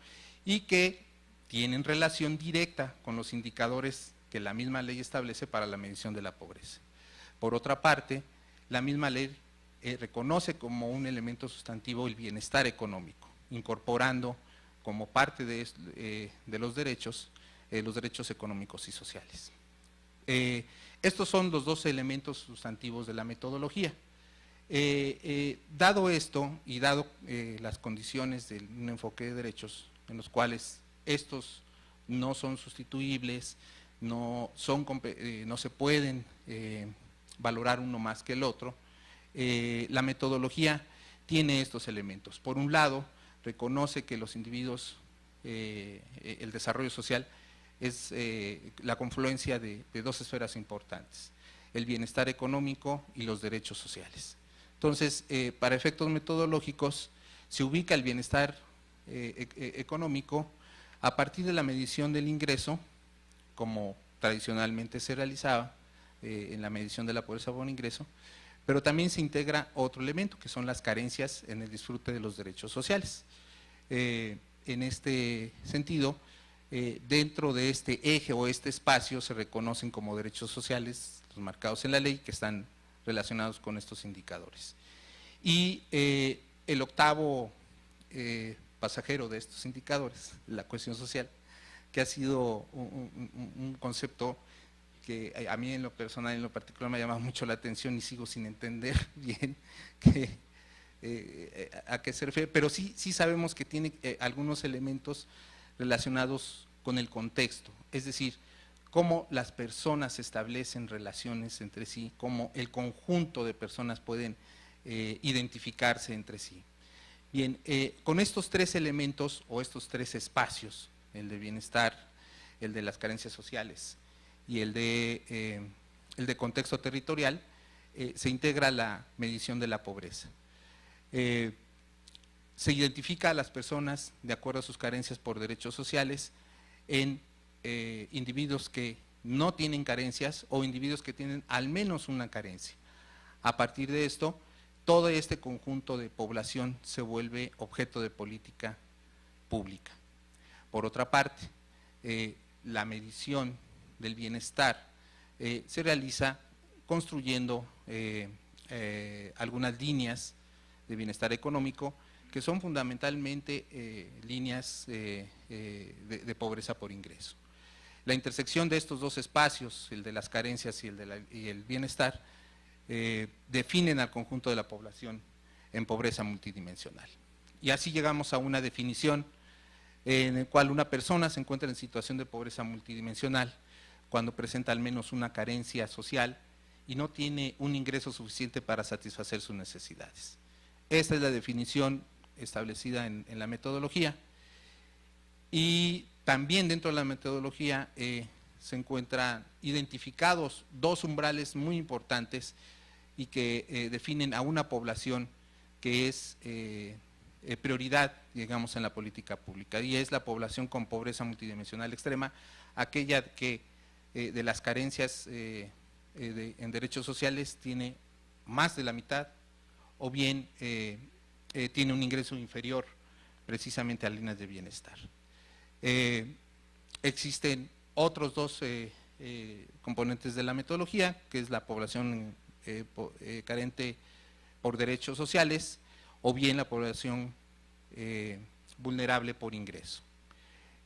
y que tienen relación directa con los indicadores que la misma ley establece para la medición de la pobreza. Por otra parte, la misma ley reconoce como un elemento sustantivo el bienestar económico, incorporando como parte de los derechos económicos y sociales. Estos son los dos elementos sustantivos de la metodología. Dado esto y dado las condiciones de un enfoque de derechos en los cuales estos no son sustituibles, no se pueden valorar uno más que el otro, la metodología tiene estos elementos. Por un lado, reconoce que los individuos, el desarrollo social es la confluencia de dos esferas importantes, el bienestar económico y los derechos sociales. Entonces, para efectos metodológicos, se ubica el bienestar económico a partir de la medición del ingreso, como tradicionalmente se realizaba en la medición de la pobreza por ingreso, pero también se integra otro elemento, que son las carencias en el disfrute de los derechos sociales. En este sentido, dentro de este eje o este espacio se reconocen como derechos sociales los marcados en la ley que están relacionados con estos indicadores. Y el octavo pasajero de estos indicadores, la cohesión social, que ha sido un concepto que a mí en lo personal, en lo particular, me ha llamado mucho la atención y sigo sin entender bien a qué se refiere, pero sí sabemos que tiene algunos elementos relacionados con el contexto, es decir, cómo las personas establecen relaciones entre sí, cómo el conjunto de personas pueden identificarse entre sí. Bien, con estos tres elementos o estos tres espacios, el de bienestar, el de las carencias sociales y el de contexto territorial, se integra la medición de la pobreza. Se identifica a las personas de acuerdo a sus carencias por derechos sociales en individuos que no tienen carencias o individuos que tienen al menos una carencia. A partir de esto, todo este conjunto de población se vuelve objeto de política pública. Por otra parte, la medición del bienestar se realiza construyendo algunas líneas de bienestar económico que son fundamentalmente líneas de pobreza por ingreso. La intersección de estos dos espacios, el de las carencias y el bienestar, definen al conjunto de la población en pobreza multidimensional. Y así llegamos a una definición en la cual una persona se encuentra en situación de pobreza multidimensional cuando presenta al menos una carencia social y no tiene un ingreso suficiente para satisfacer sus necesidades. Esta es la definición establecida en la metodología, y también dentro de la metodología se encuentran identificados dos umbrales muy importantes y que definen a una población que es prioridad, digamos, en la política pública, y es la población con pobreza multidimensional extrema, aquella que de las carencias en derechos sociales tiene más de la mitad, o bien tiene un ingreso inferior precisamente a líneas de bienestar. Existen otros dos componentes de la metodología, que es la población carente por derechos sociales, o bien la población vulnerable por ingreso.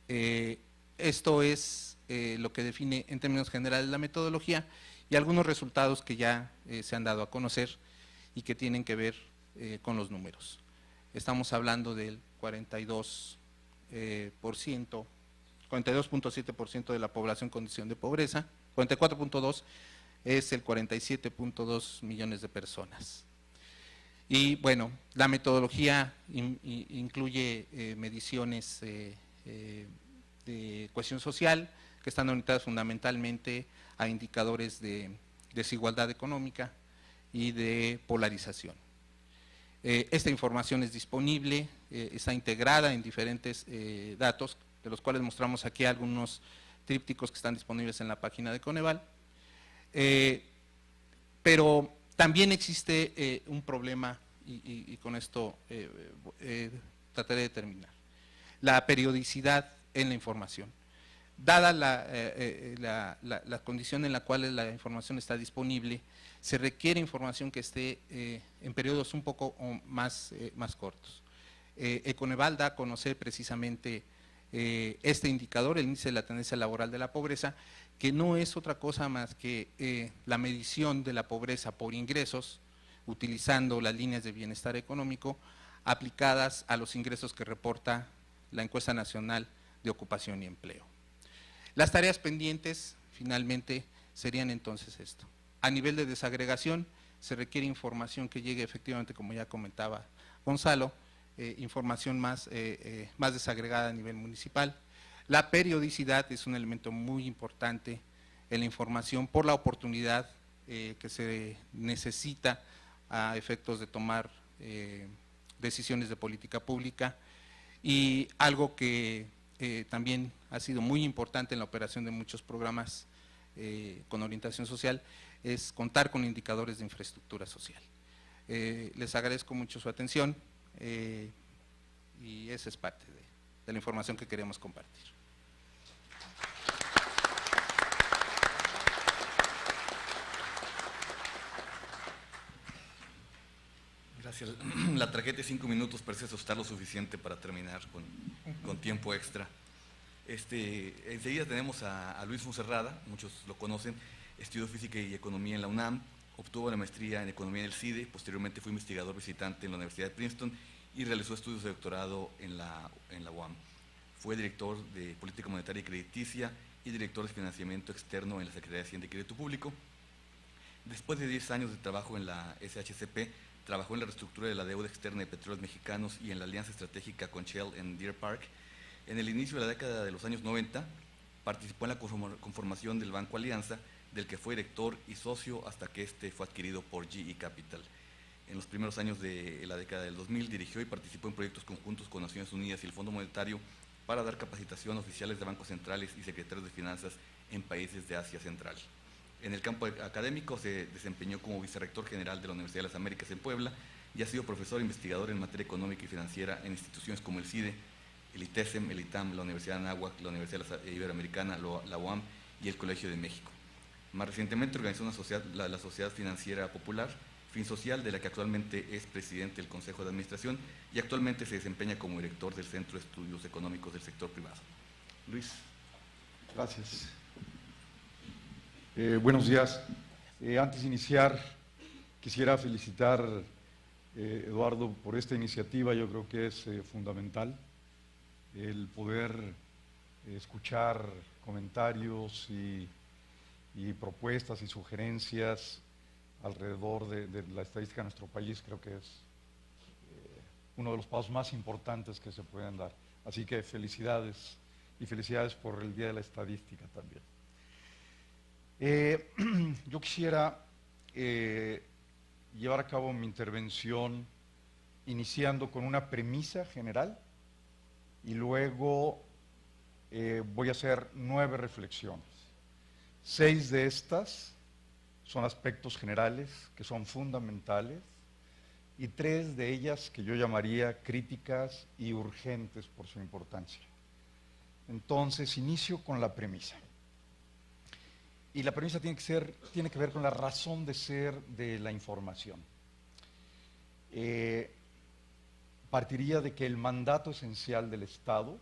Esto es lo que define en términos generales la metodología, y algunos resultados que ya se han dado a conocer y que tienen que ver con los números. Estamos hablando del 42.7% de la población en condición de pobreza, 44.2% es el 47.2 millones de personas. Y bueno, la metodología incluye mediciones de cohesión social, que están orientadas fundamentalmente a indicadores de desigualdad económica y de polarización. Esta información es disponible, está integrada en diferentes datos, de los cuales mostramos aquí algunos trípticos que están disponibles en la página de Coneval. Pero también existe un problema, y con esto trataré de terminar: la periodicidad en la información. Dada la condición en la cual la información está disponible, se requiere información que esté en periodos un poco más cortos. Coneval da a conocer precisamente este indicador, el índice de la tendencia laboral de la pobreza, que no es otra cosa más que la medición de la pobreza por ingresos, utilizando las líneas de bienestar económico aplicadas a los ingresos que reporta la Encuesta Nacional de Ocupación y Empleo. Las tareas pendientes, finalmente, serían entonces esto. A nivel de desagregación, se requiere información que llegue efectivamente, como ya comentaba Gonzalo, información más desagregada a nivel municipal. La periodicidad es un elemento muy importante en la información por la oportunidad que se necesita a efectos de tomar decisiones de política pública, y algo que también ha sido muy importante en la operación de muchos programas con orientación social es contar con indicadores de infraestructura social. Les agradezco mucho su atención y esa es parte de la información que queremos compartir. Gracias. La tarjeta de 5 minutos parece asustar lo suficiente para terminar con tiempo extra. Enseguida tenemos a Luis Fonserrada, muchos lo conocen, estudió Física y Economía en la UNAM, obtuvo la maestría en Economía en el CIDE, posteriormente fue investigador visitante en la Universidad de Princeton y realizó estudios de doctorado en la UAM. Fue director de Política Monetaria y Crediticia y director de Financiamiento Externo en la Secretaría de Hacienda y Crédito Público. Después de 10 años de trabajo en la SHCP, trabajó en la reestructura de la deuda externa de Petróleos Mexicanos y en la alianza estratégica con Shell en Deer Park. En el inicio de la década de los años 90, participó en la conformación del Banco Alianza, del que fue director y socio hasta que este fue adquirido por GE Capital. En los primeros años de la década del 2000 dirigió y participó en proyectos conjuntos con Naciones Unidas y el Fondo Monetario para dar capacitación a oficiales de bancos centrales y secretarios de finanzas en países de Asia Central. En el campo académico se desempeñó como vicerrector general de la Universidad de las Américas en Puebla y ha sido profesor investigador en materia económica y financiera en instituciones como el CIDE, el ITESM, el ITAM, la Universidad de Anáhuac, la Universidad Iberoamericana, la UAM y el Colegio de México. Más recientemente organizó la Sociedad Financiera Popular, fin social, de la que actualmente es presidente del Consejo de Administración y actualmente se desempeña como director del Centro de Estudios Económicos del Sector Privado. Luis. Gracias. Buenos días. Antes de iniciar, quisiera felicitar, Eduardo, por esta iniciativa. Yo creo que es fundamental el poder escuchar comentarios y propuestas y sugerencias alrededor de la estadística de nuestro país. Creo que es uno de los pasos más importantes que se pueden dar. Así que felicidades, y felicidades por el Día de la Estadística también. Yo quisiera llevar a cabo mi intervención iniciando con una premisa general y luego voy a hacer 9 reflexiones. 6 de estas son aspectos generales que son fundamentales y 3 de ellas que yo llamaría críticas y urgentes por su importancia. Entonces, inicio con la premisa. Y la premisa tiene que ver con la razón de ser de la información. Partiría de que el mandato esencial del Estado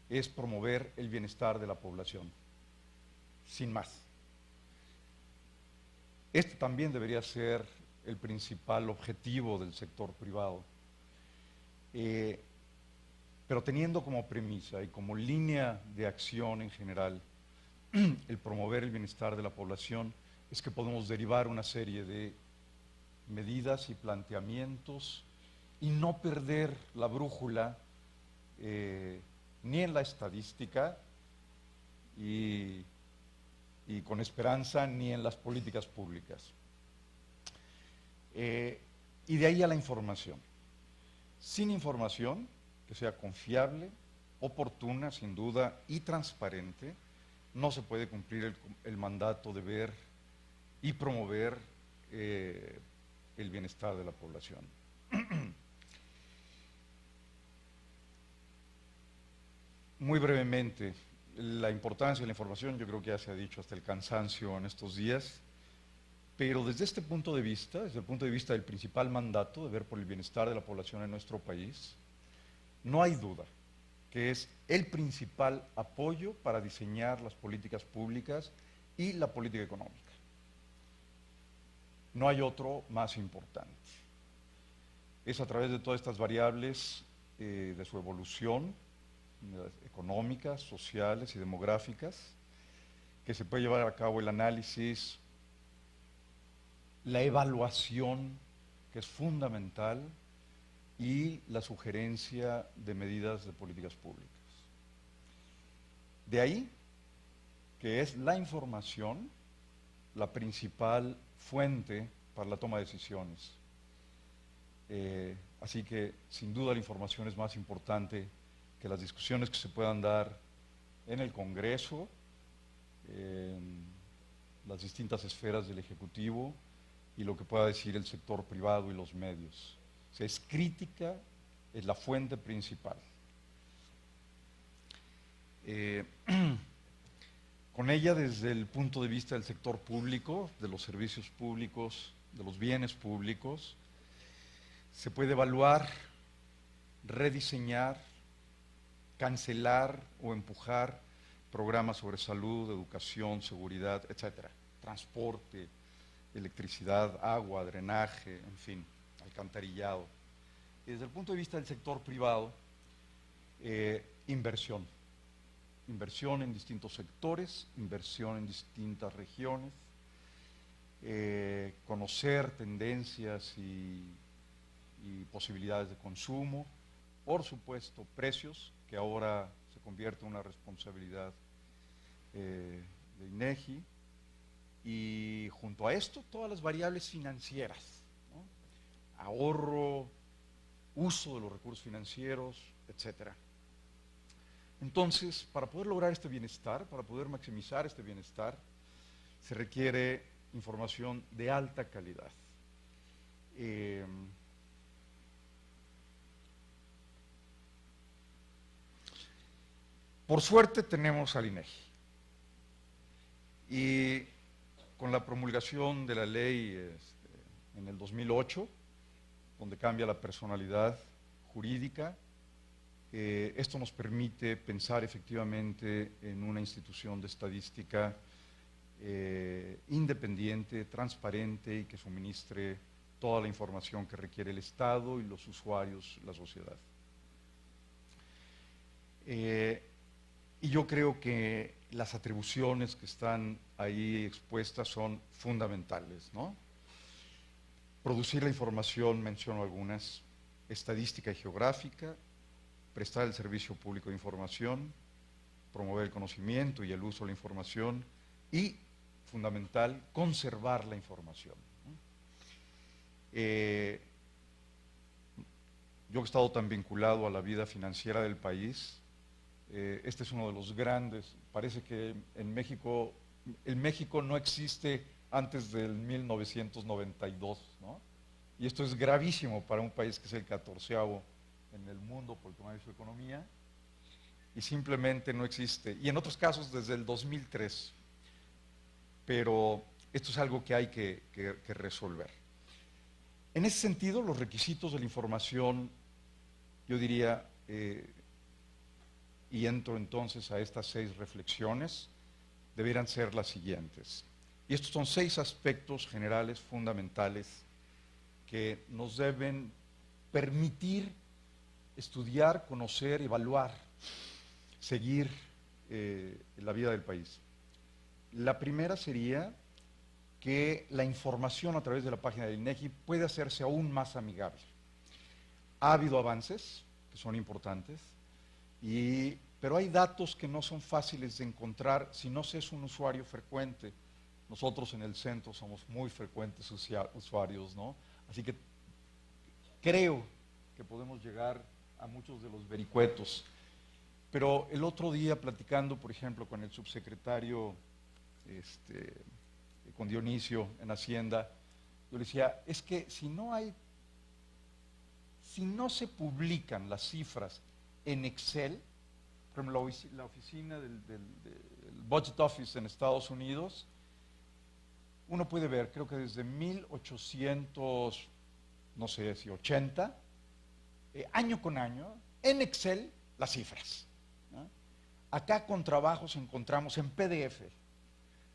es promover el bienestar de la población, sin más. Este también debería ser el principal objetivo del sector privado. Pero teniendo como premisa y como línea de acción en general el promover el bienestar de la población, es que podemos derivar una serie de medidas y planteamientos y no perder la brújula ni en la estadística y con esperanza ni en las políticas públicas. Y de ahí a la información. Sin información, que sea confiable, oportuna, sin duda, y transparente, no se puede cumplir el mandato de ver y promover el bienestar de la población. Muy brevemente, la importancia de la información, yo creo que ya se ha dicho hasta el cansancio en estos días, pero desde este punto de vista, desde el punto de vista del principal mandato de ver por el bienestar de la población en nuestro país, no hay duda que es el principal apoyo para diseñar las políticas públicas y la política económica. No hay otro más importante. Es a través de todas estas variables de su evolución, económicas, sociales y demográficas, que se puede llevar a cabo el análisis, la evaluación, que es fundamental, y la sugerencia de medidas de políticas públicas. De ahí que es la información la principal fuente para la toma de decisiones. Así que, sin duda, la información es más importante que las discusiones que se puedan dar en el Congreso, en las distintas esferas del Ejecutivo y lo que pueda decir el sector privado y los medios. O sea, es crítica, es la fuente principal. Con ella, desde el punto de vista del sector público, de los servicios públicos, de los bienes públicos, se puede evaluar, rediseñar, cancelar o empujar programas sobre salud, educación, seguridad, etcétera, transporte, electricidad, agua, drenaje, en fin, alcantarillado. Y desde el punto de vista del sector privado, inversión en distintos sectores, inversión en distintas regiones, conocer tendencias y posibilidades de consumo, por supuesto precios, que ahora se convierte en una responsabilidad de INEGI, y junto a esto todas las variables financieras, ¿no? Ahorro, uso de los recursos financieros, etcétera. Entonces, para poder lograr este bienestar, para poder maximizar este bienestar, se requiere información de alta calidad. Por suerte tenemos al INEGI. Y con la promulgación de la ley en el 2008, donde cambia la personalidad jurídica, esto nos permite pensar efectivamente en una institución de estadística independiente, transparente y que suministre toda la información que requiere el Estado y los usuarios, la sociedad. Y yo creo que las atribuciones que están ahí expuestas son fundamentales, ¿no? Producir la información, menciono algunas, estadística y geográfica, prestar el servicio público de información, promover el conocimiento y el uso de la información y, fundamental, conservar la información, ¿no? Yo que he estado tan vinculado a la vida financiera del país, este es uno de los grandes, parece que en México no existe antes del 1992, ¿no? Y esto es gravísimo para un país que es el 14º en el mundo por el tamaño de su economía, y simplemente no existe. Y en otros casos desde el 2003, pero esto es algo que hay que resolver. En ese sentido, los requisitos de la información, yo diría, y entro entonces a estas 6 reflexiones, debieran ser las siguientes. Y estos son 6 aspectos generales fundamentales que nos deben permitir estudiar, conocer, evaluar, seguir la vida del país. La primera sería que la información a través de la página del INEGI puede hacerse aún más amigable. Ha habido avances que son importantes, pero hay datos que no son fáciles de encontrar si no se es un usuario frecuente. Nosotros en el centro somos muy frecuentes usuarios, ¿no? Así que creo que podemos llegar a muchos de los vericuetos. Pero el otro día, platicando, por ejemplo, con el subsecretario, con Dionisio en Hacienda, yo le decía, es que si no se publican las cifras en Excel, por ejemplo, la oficina del Budget Office en Estados Unidos, uno puede ver, creo que desde 1880, año con año, en Excel, las cifras, ¿no? Acá con trabajos encontramos en PDF.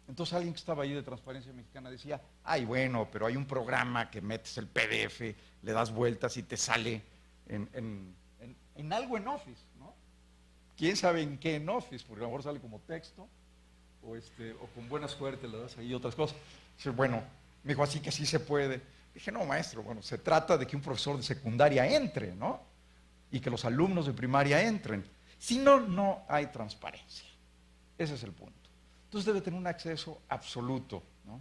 Entonces alguien que estaba ahí de Transparencia Mexicana decía, ay bueno, pero hay un programa que metes el PDF, le das vueltas y te sale en algo en Office, ¿no? ¿Quién sabe en qué en Office? Porque a lo mejor sale como texto, o con buena suerte le das ahí otras cosas. Dice, bueno, me dijo, así que sí se puede. Dije, no, maestro, bueno, se trata de que un profesor de secundaria entre, ¿no? Y que los alumnos de primaria entren. Si no, no hay transparencia. Ese es el punto. Entonces debe tener un acceso absoluto, ¿no?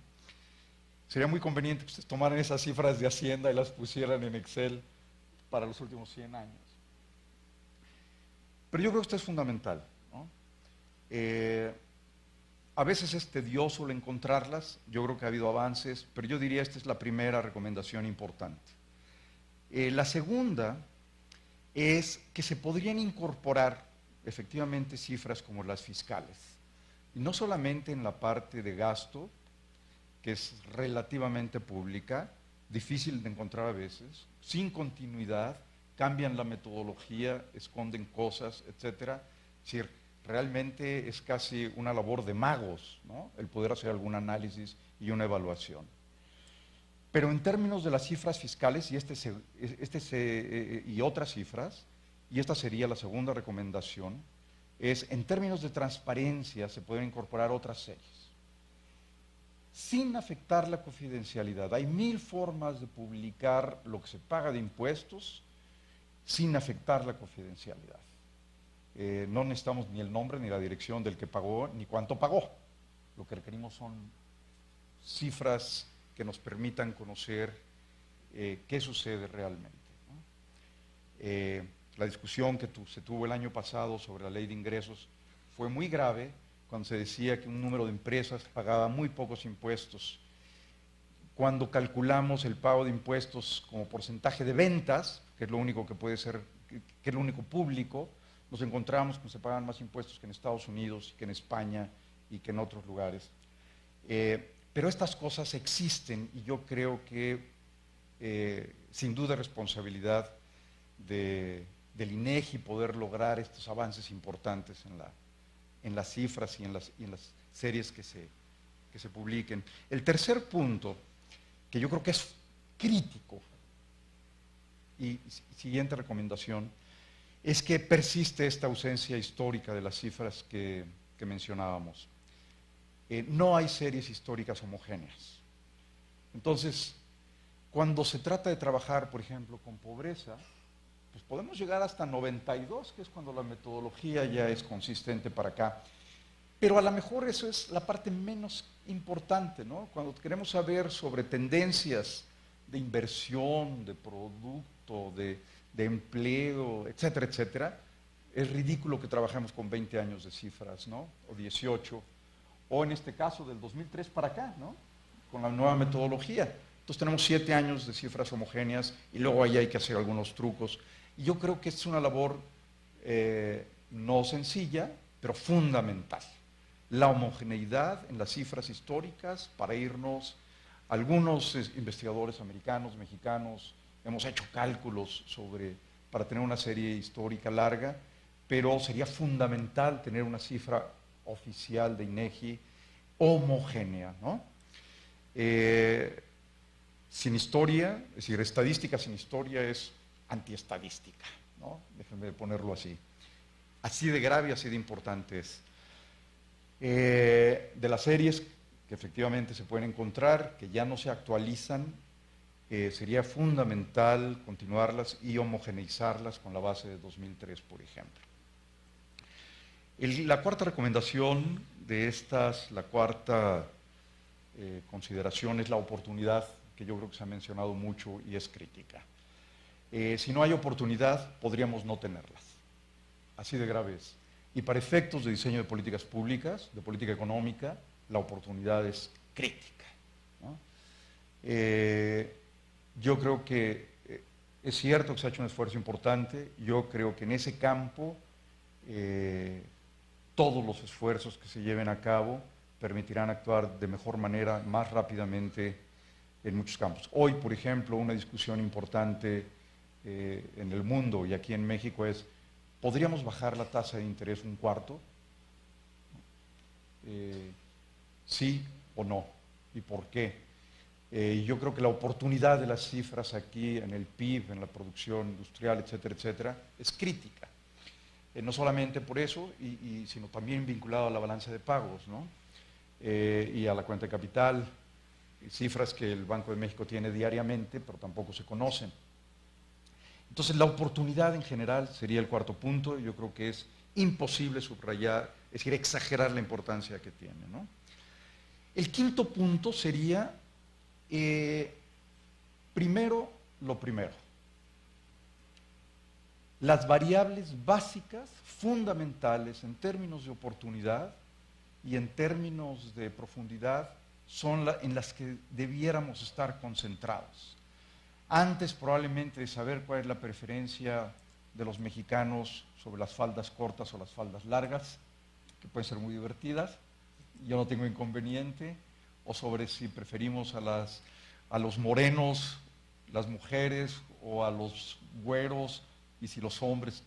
Sería muy conveniente que ustedes tomaran esas cifras de Hacienda y las pusieran en Excel para los últimos 100 años. Pero yo creo que esto es fundamental, ¿no? A veces es tedioso el encontrarlas, yo creo que ha habido avances, pero yo diría esta es la primera recomendación importante. La segunda es que se podrían incorporar efectivamente cifras como las fiscales, y no solamente en la parte de gasto, que es relativamente pública, difícil de encontrar a veces, sin continuidad, cambian la metodología, esconden cosas, etcétera. Es decir, realmente es casi una labor de magos, ¿no? El poder hacer algún análisis y una evaluación. Pero en términos de las cifras fiscales y otras cifras, y esta sería la segunda recomendación, es en términos de transparencia se pueden incorporar otras series, sin afectar la confidencialidad. Hay 1000 formas de publicar lo que se paga de impuestos sin afectar la confidencialidad. No necesitamos ni el nombre ni la dirección del que pagó ni cuánto pagó. Lo que requerimos son cifras que nos permitan conocer qué sucede realmente, ¿no? La discusión que se tuvo el año pasado sobre la ley de ingresos fue muy grave cuando se decía que un número de empresas pagaba muy pocos impuestos. Cuando calculamos el pago de impuestos como porcentaje de ventas, que es lo único que puede ser, que es lo único público, nos encontramos que se pagan más impuestos que en Estados Unidos, que en España y que en otros lugares. Pero estas cosas existen y yo creo que sin duda es responsabilidad del INEGI poder lograr estos avances importantes en las cifras y en las series que se publiquen. El tercer punto, que yo creo que es crítico, y siguiente recomendación, es que persiste esta ausencia histórica de las cifras que mencionábamos. No hay series históricas homogéneas. Entonces, cuando se trata de trabajar, por ejemplo, con pobreza, pues podemos llegar hasta 92, que es cuando la metodología ya es consistente para acá. Pero a lo mejor eso es la parte menos importante, ¿no? Cuando queremos saber sobre tendencias de inversión, de producto, de empleo, etcétera, etcétera, es ridículo que trabajemos con 20 años de cifras, ¿no? O 18, o en este caso del 2003 para acá, ¿no? Con la nueva metodología. Entonces tenemos 7 años de cifras homogéneas y luego ahí hay que hacer algunos trucos. Y yo creo que es una labor no sencilla, pero fundamental. La homogeneidad en las cifras históricas para irnos, algunos investigadores americanos, mexicanos, hemos hecho cálculos para tener una serie histórica larga, pero sería fundamental tener una cifra oficial de INEGI homogénea, ¿no? Sin historia, es decir, estadística sin historia es antiestadística, ¿no? Déjenme ponerlo así. Así de grave y así de importante es. De las series que efectivamente se pueden encontrar, que ya no se actualizan, sería fundamental continuarlas y homogeneizarlas con la base de 2003, por ejemplo. La cuarta recomendación de estas, la cuarta consideración es la oportunidad, que yo creo que se ha mencionado mucho y es crítica. Si no hay oportunidad, podríamos no tenerlas. Así de grave es. Y para efectos de diseño de políticas públicas, de política económica, la oportunidad es crítica, ¿no? Yo creo que es cierto que se ha hecho un esfuerzo importante. Yo creo que en ese campo todos los esfuerzos que se lleven a cabo permitirán actuar de mejor manera, más rápidamente en muchos campos. Hoy, por ejemplo, una discusión importante en el mundo y aquí en México es: ¿podríamos bajar la tasa de interés un cuarto? ¿Sí o no? ¿Y por qué? Yo creo que la oportunidad de las cifras aquí en el PIB, en la producción industrial, etcétera, etcétera, es crítica. No solamente por eso, sino también vinculado a la balanza de pagos, ¿no? Y a la cuenta de capital, cifras que el Banco de México tiene diariamente, pero tampoco se conocen. Entonces, la oportunidad en general sería el cuarto punto. Yo creo que es imposible subrayar, es decir, exagerar la importancia que tiene, ¿no? El quinto punto sería, primero, lo primero. Las variables básicas, fundamentales en términos de oportunidad y en términos de profundidad son en las que debiéramos estar concentrados. Antes probablemente de saber cuál es la preferencia de los mexicanos sobre las faldas cortas o las faldas largas, que pueden ser muy divertidas, yo no tengo inconveniente, o sobre si preferimos a los morenos, las mujeres, o a los güeros, y si los hombres,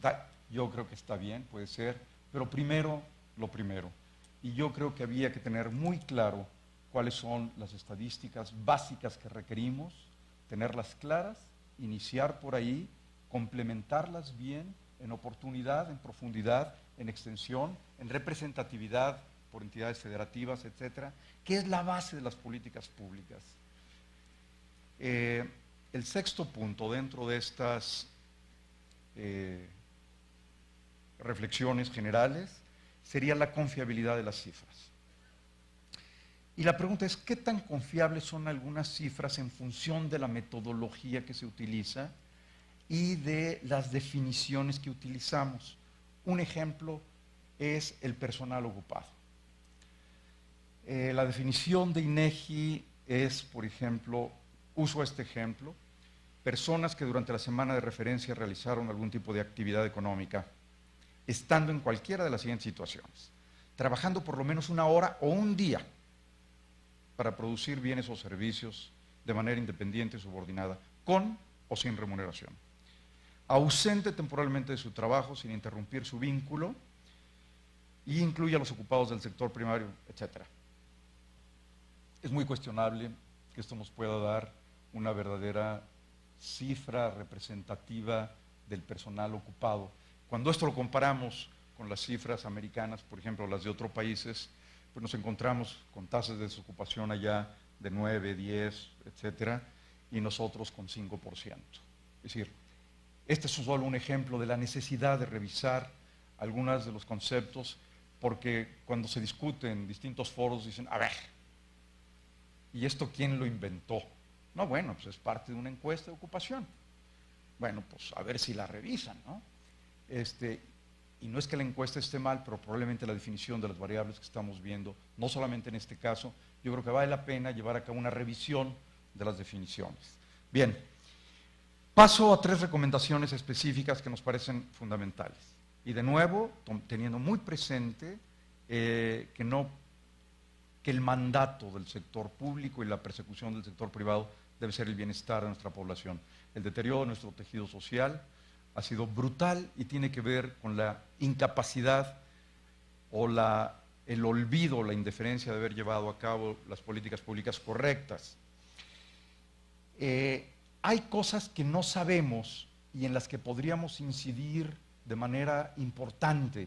yo creo que está bien, puede ser, pero primero lo primero. Y yo creo que había que tener muy claro cuáles son las estadísticas básicas que requerimos, tenerlas claras, iniciar por ahí, complementarlas bien en oportunidad, en profundidad, en extensión, en representatividad por entidades federativas, etcétera, que es la base de las políticas públicas. El sexto punto dentro de estas reflexiones generales sería la confiabilidad de las cifras. Y la pregunta es, ¿qué tan confiables son algunas cifras en función de la metodología que se utiliza y de las definiciones que utilizamos? Un ejemplo es el personal ocupado. La definición de INEGI es, por ejemplo, uso este ejemplo, personas que durante la semana de referencia realizaron algún tipo de actividad económica, estando en cualquiera de las siguientes situaciones, trabajando por lo menos una hora o un día para producir bienes o servicios de manera independiente y subordinada, con o sin remuneración, ausente temporalmente de su trabajo sin interrumpir su vínculo, y incluye a los ocupados del sector primario, etc. Es muy cuestionable que esto nos pueda dar una verdadera cifra representativa del personal ocupado. Cuando esto lo comparamos con las cifras americanas, por ejemplo, las de otros países, pues nos encontramos con tasas de desocupación allá de 9, 10, etcétera, y nosotros con 5%. Es decir, este es solo un ejemplo de la necesidad de revisar algunos de los conceptos, porque cuando se discute en distintos foros dicen, a ver, ¿y esto quién lo inventó? No, bueno, pues es parte de una encuesta de ocupación. Bueno, pues a ver si la revisan, ¿no? Y no es que la encuesta esté mal, pero probablemente la definición de las variables que estamos viendo, no solamente en este caso, yo creo que vale la pena llevar a cabo una revisión de las definiciones. Bien, paso a 3 recomendaciones específicas que nos parecen fundamentales. Y de nuevo, teniendo muy presente que el mandato del sector público y la persecución del sector privado debe ser el bienestar de nuestra población. El deterioro de nuestro tejido social ha sido brutal y tiene que ver con la incapacidad o el olvido, la indiferencia de haber llevado a cabo las políticas públicas correctas. Hay cosas que no sabemos y en las que podríamos incidir de manera importante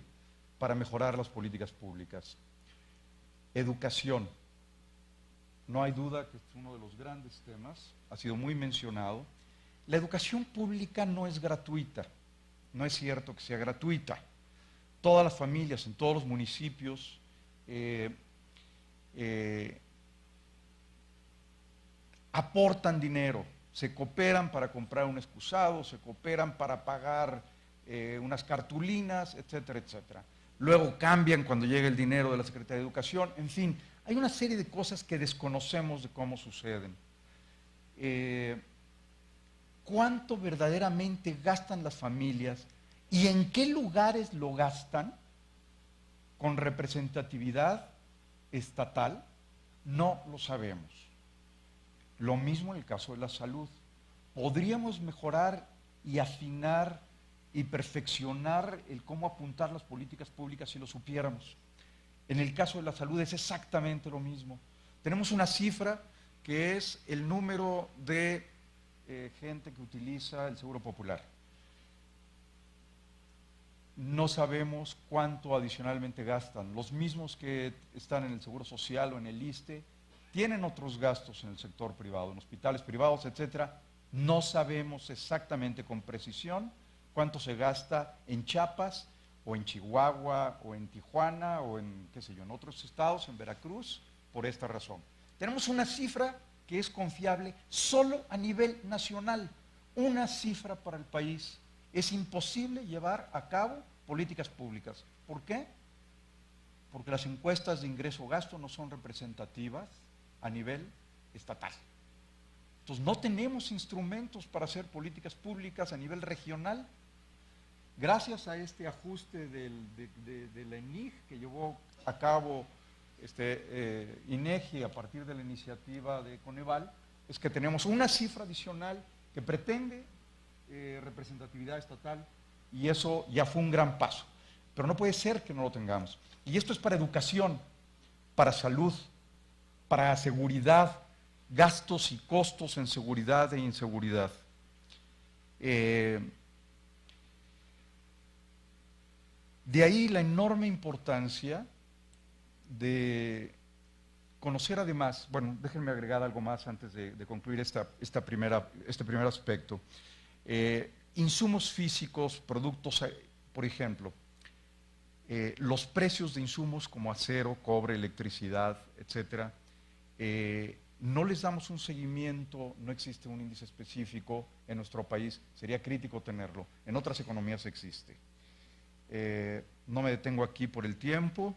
para mejorar las políticas públicas. Educación. No hay duda que es uno de los grandes temas, ha sido muy mencionado. La educación pública no es gratuita, no es cierto que sea gratuita. Todas las familias en todos los municipios aportan dinero, se cooperan para comprar un excusado, se cooperan para pagar unas cartulinas, etcétera, etcétera. Luego cambian cuando llega el dinero de la Secretaría de Educación, en fin, hay una serie de cosas que desconocemos de cómo suceden. ¿Cuánto verdaderamente gastan las familias y en qué lugares lo gastan con representatividad estatal? No lo sabemos. Lo mismo en el caso de la salud. Podríamos mejorar y afinar y perfeccionar el cómo apuntar las políticas públicas si lo supiéramos. En el caso de la salud es exactamente lo mismo. Tenemos una cifra que es el número de gente que utiliza el Seguro Popular. No sabemos cuánto adicionalmente gastan. Los mismos que están en el Seguro Social o en el ISSSTE tienen otros gastos en el sector privado, en hospitales privados, etcétera. No sabemos exactamente con precisión cuánto se gasta en Chiapas, o en Chihuahua, o en Tijuana, o en, qué sé yo, en otros estados, en Veracruz, por esta razón. Tenemos una cifra que es confiable solo a nivel nacional, una cifra para el país. Es imposible llevar a cabo políticas públicas. ¿Por qué? Porque las encuestas de ingreso-gasto no son representativas a nivel estatal. Entonces no tenemos instrumentos para hacer políticas públicas a nivel regional. Gracias a este ajuste de la INIG que llevó a cabo INEGI a partir de la iniciativa de Coneval, es que tenemos una cifra adicional que pretende representatividad estatal, y eso ya fue un gran paso. Pero no puede ser que no lo tengamos. Y esto es para educación, para salud, para seguridad, gastos y costos en seguridad e inseguridad. De ahí la enorme importancia de conocer además, bueno, déjenme agregar algo más antes de concluir este primer aspecto. Insumos físicos, productos, por ejemplo, los precios de insumos como acero, cobre, electricidad, etcétera, no les damos un seguimiento, no existe un índice específico en nuestro país, sería crítico tenerlo, en otras economías existe. No me detengo aquí por el tiempo,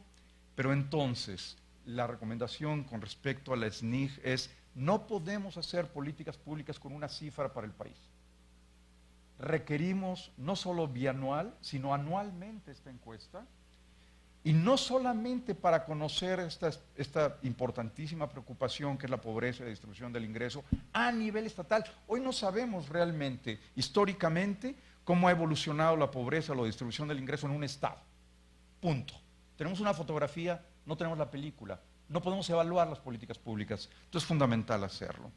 pero entonces, la recomendación con respecto a la SNIG es: no podemos hacer políticas públicas con una cifra para el país. Requerimos no solo bianual, sino anualmente esta encuesta, y no solamente para conocer esta importantísima preocupación que es la pobreza y la distribución del ingreso a nivel estatal. Hoy no sabemos realmente, históricamente, cómo ha evolucionado la pobreza o la distribución del ingreso en un estado. Punto. Tenemos una fotografía, no tenemos la película. No podemos evaluar las políticas públicas. Entonces es fundamental hacerlo.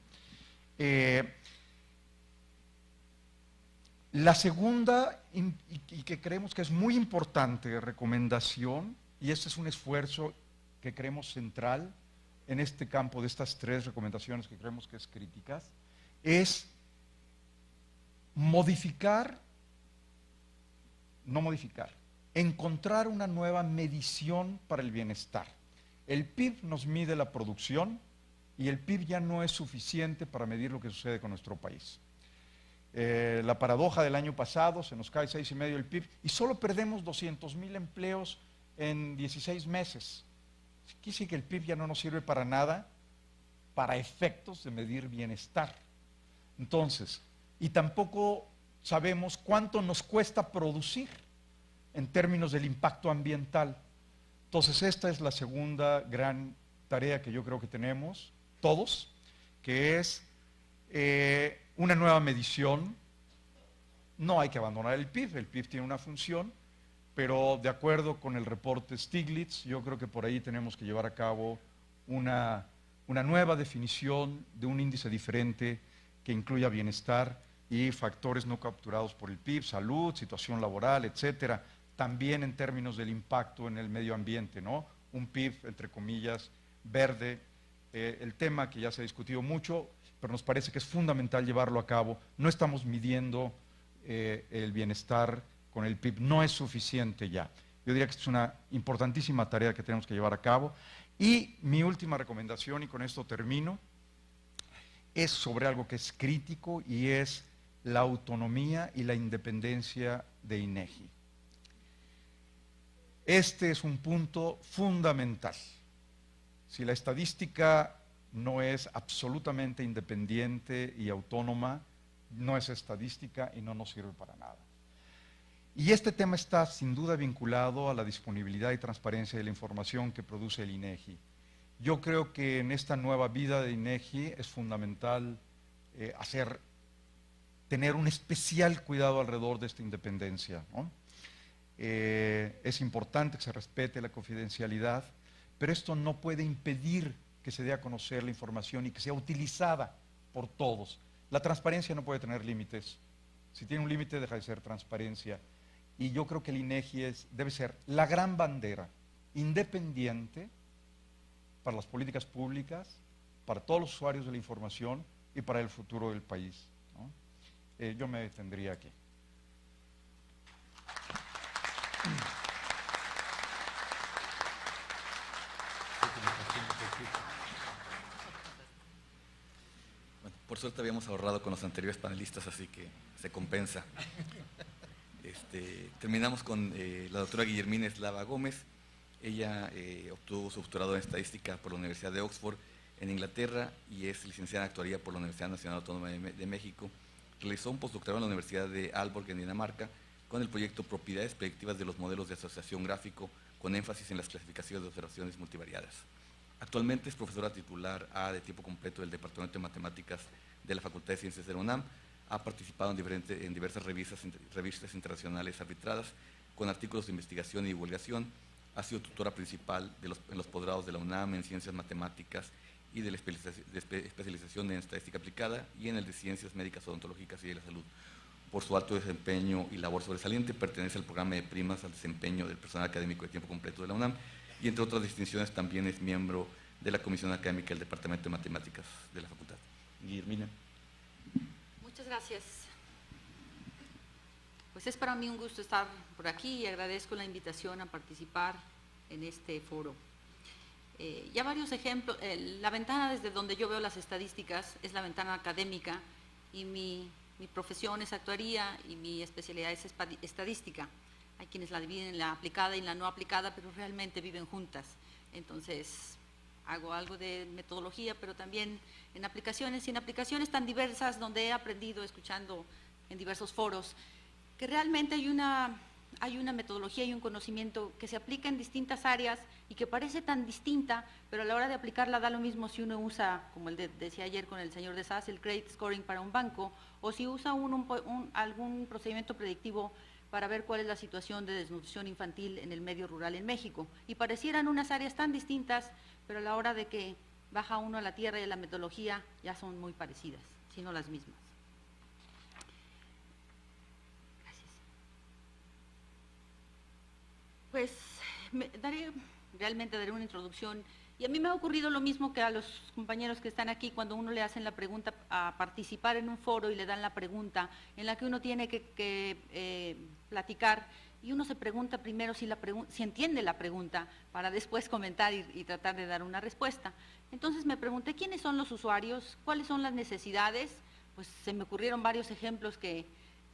La segunda, y que creemos que es muy importante, recomendación, y este es un esfuerzo que creemos central en este campo de estas 3 recomendaciones que creemos que es críticas, es encontrar una nueva medición para el bienestar. El PIB nos mide la producción y el PIB ya no es suficiente para medir lo que sucede con nuestro país. La paradoja del año pasado, se nos cae 6,5 el PIB y solo perdemos 200,000 empleos en 16 meses. Quiere decir que el PIB ya no nos sirve para nada para efectos de medir bienestar. Entonces, y tampoco sabemos cuánto nos cuesta producir en términos del impacto ambiental. Entonces, esta es la segunda gran tarea que yo creo que tenemos todos, que es una nueva medición. No hay que abandonar el PIB tiene una función, pero de acuerdo con el reporte Stiglitz, yo creo que por ahí tenemos que llevar a cabo una nueva definición de un índice diferente que incluya bienestar y factores no capturados por el PIB, salud, situación laboral, etcétera. También en términos del impacto en el medio ambiente, ¿no? Un PIB, entre comillas, verde, el tema que ya se ha discutido mucho, pero nos parece que es fundamental llevarlo a cabo. No estamos midiendo el bienestar con el PIB, no es suficiente ya. Yo diría que es una importantísima tarea que tenemos que llevar a cabo. Y mi última recomendación, y con esto termino, es sobre algo que es crítico y es la autonomía y la independencia de INEGI. Este es un punto fundamental. Si la estadística no es absolutamente independiente y autónoma, no es estadística y no nos sirve para nada. Y este tema está sin duda vinculado a la disponibilidad y transparencia de la información que produce el INEGI. Yo creo que en esta nueva vida de INEGI es fundamental tener un especial cuidado alrededor de esta independencia, ¿no? Es importante que se respete la confidencialidad, pero esto no puede impedir que se dé a conocer la información y que sea utilizada por todos. La transparencia no puede tener límites. Si tiene un límite, deja de ser transparencia. Y yo creo que el INEGI debe ser la gran bandera independiente para las políticas públicas, para todos los usuarios de la información y para el futuro del país, ¿no? Yo me detendría aquí. Bueno, por suerte habíamos ahorrado con los anteriores panelistas, así que se compensa. Terminamos con la doctora Guillermina Eslava Gómez. Ella obtuvo su doctorado en estadística por la Universidad de Oxford en Inglaterra y es licenciada en actuaría por la Universidad Nacional Autónoma de México. Realizó un postdoctorado en la Universidad de Aalborg en Dinamarca con el proyecto Propiedades Predictivas de los Modelos de Asociación Gráfico, con énfasis en las clasificaciones de observaciones multivariadas. Actualmente es profesora titular A de tiempo completo del Departamento de Matemáticas de la Facultad de Ciencias de la UNAM. Ha participado en diversas revistas internacionales arbitradas, con artículos de investigación y divulgación. Ha sido tutora principal en los posgrados de la UNAM en Ciencias Matemáticas y de la especialización en Estadística Aplicada y en el de Ciencias Médicas Odontológicas y de la Salud. Por su alto desempeño y labor sobresaliente, pertenece al programa de primas al desempeño del personal académico de tiempo completo de la UNAM y, entre otras distinciones, también es miembro de la Comisión Académica del Departamento de Matemáticas de la Facultad. Guillermina. Muchas gracias. Pues es para mí un gusto estar por aquí y agradezco la invitación a participar en este foro. Ya varios ejemplos, la ventana desde donde yo veo las estadísticas es la ventana académica y mi profesión es actuaría y mi especialidad es estadística. Hay quienes la dividen en la aplicada y en la no aplicada, pero realmente viven juntas. Entonces, hago algo de metodología, pero también en aplicaciones, y en aplicaciones tan diversas donde he aprendido escuchando en diversos foros, que realmente hay una metodología y un conocimiento que se aplica en distintas áreas y que parece tan distinta, pero a la hora de aplicarla da lo mismo si uno usa, como decía ayer con el señor de SAS, el credit scoring para un banco, o si usa algún procedimiento predictivo para ver cuál es la situación de desnutrición infantil en el medio rural en México. Y parecieran unas áreas tan distintas, pero a la hora de que baja uno a la tierra y a la metodología ya son muy parecidas, si no las mismas. Pues realmente daré una introducción, y a mí me ha ocurrido lo mismo que a los compañeros que están aquí cuando uno le hacen la pregunta a participar en un foro y le dan la pregunta en la que uno tiene que platicar, y uno se pregunta primero si entiende la pregunta para después comentar y tratar de dar una respuesta. Entonces me pregunté quiénes son los usuarios, cuáles son las necesidades. Pues se me ocurrieron varios ejemplos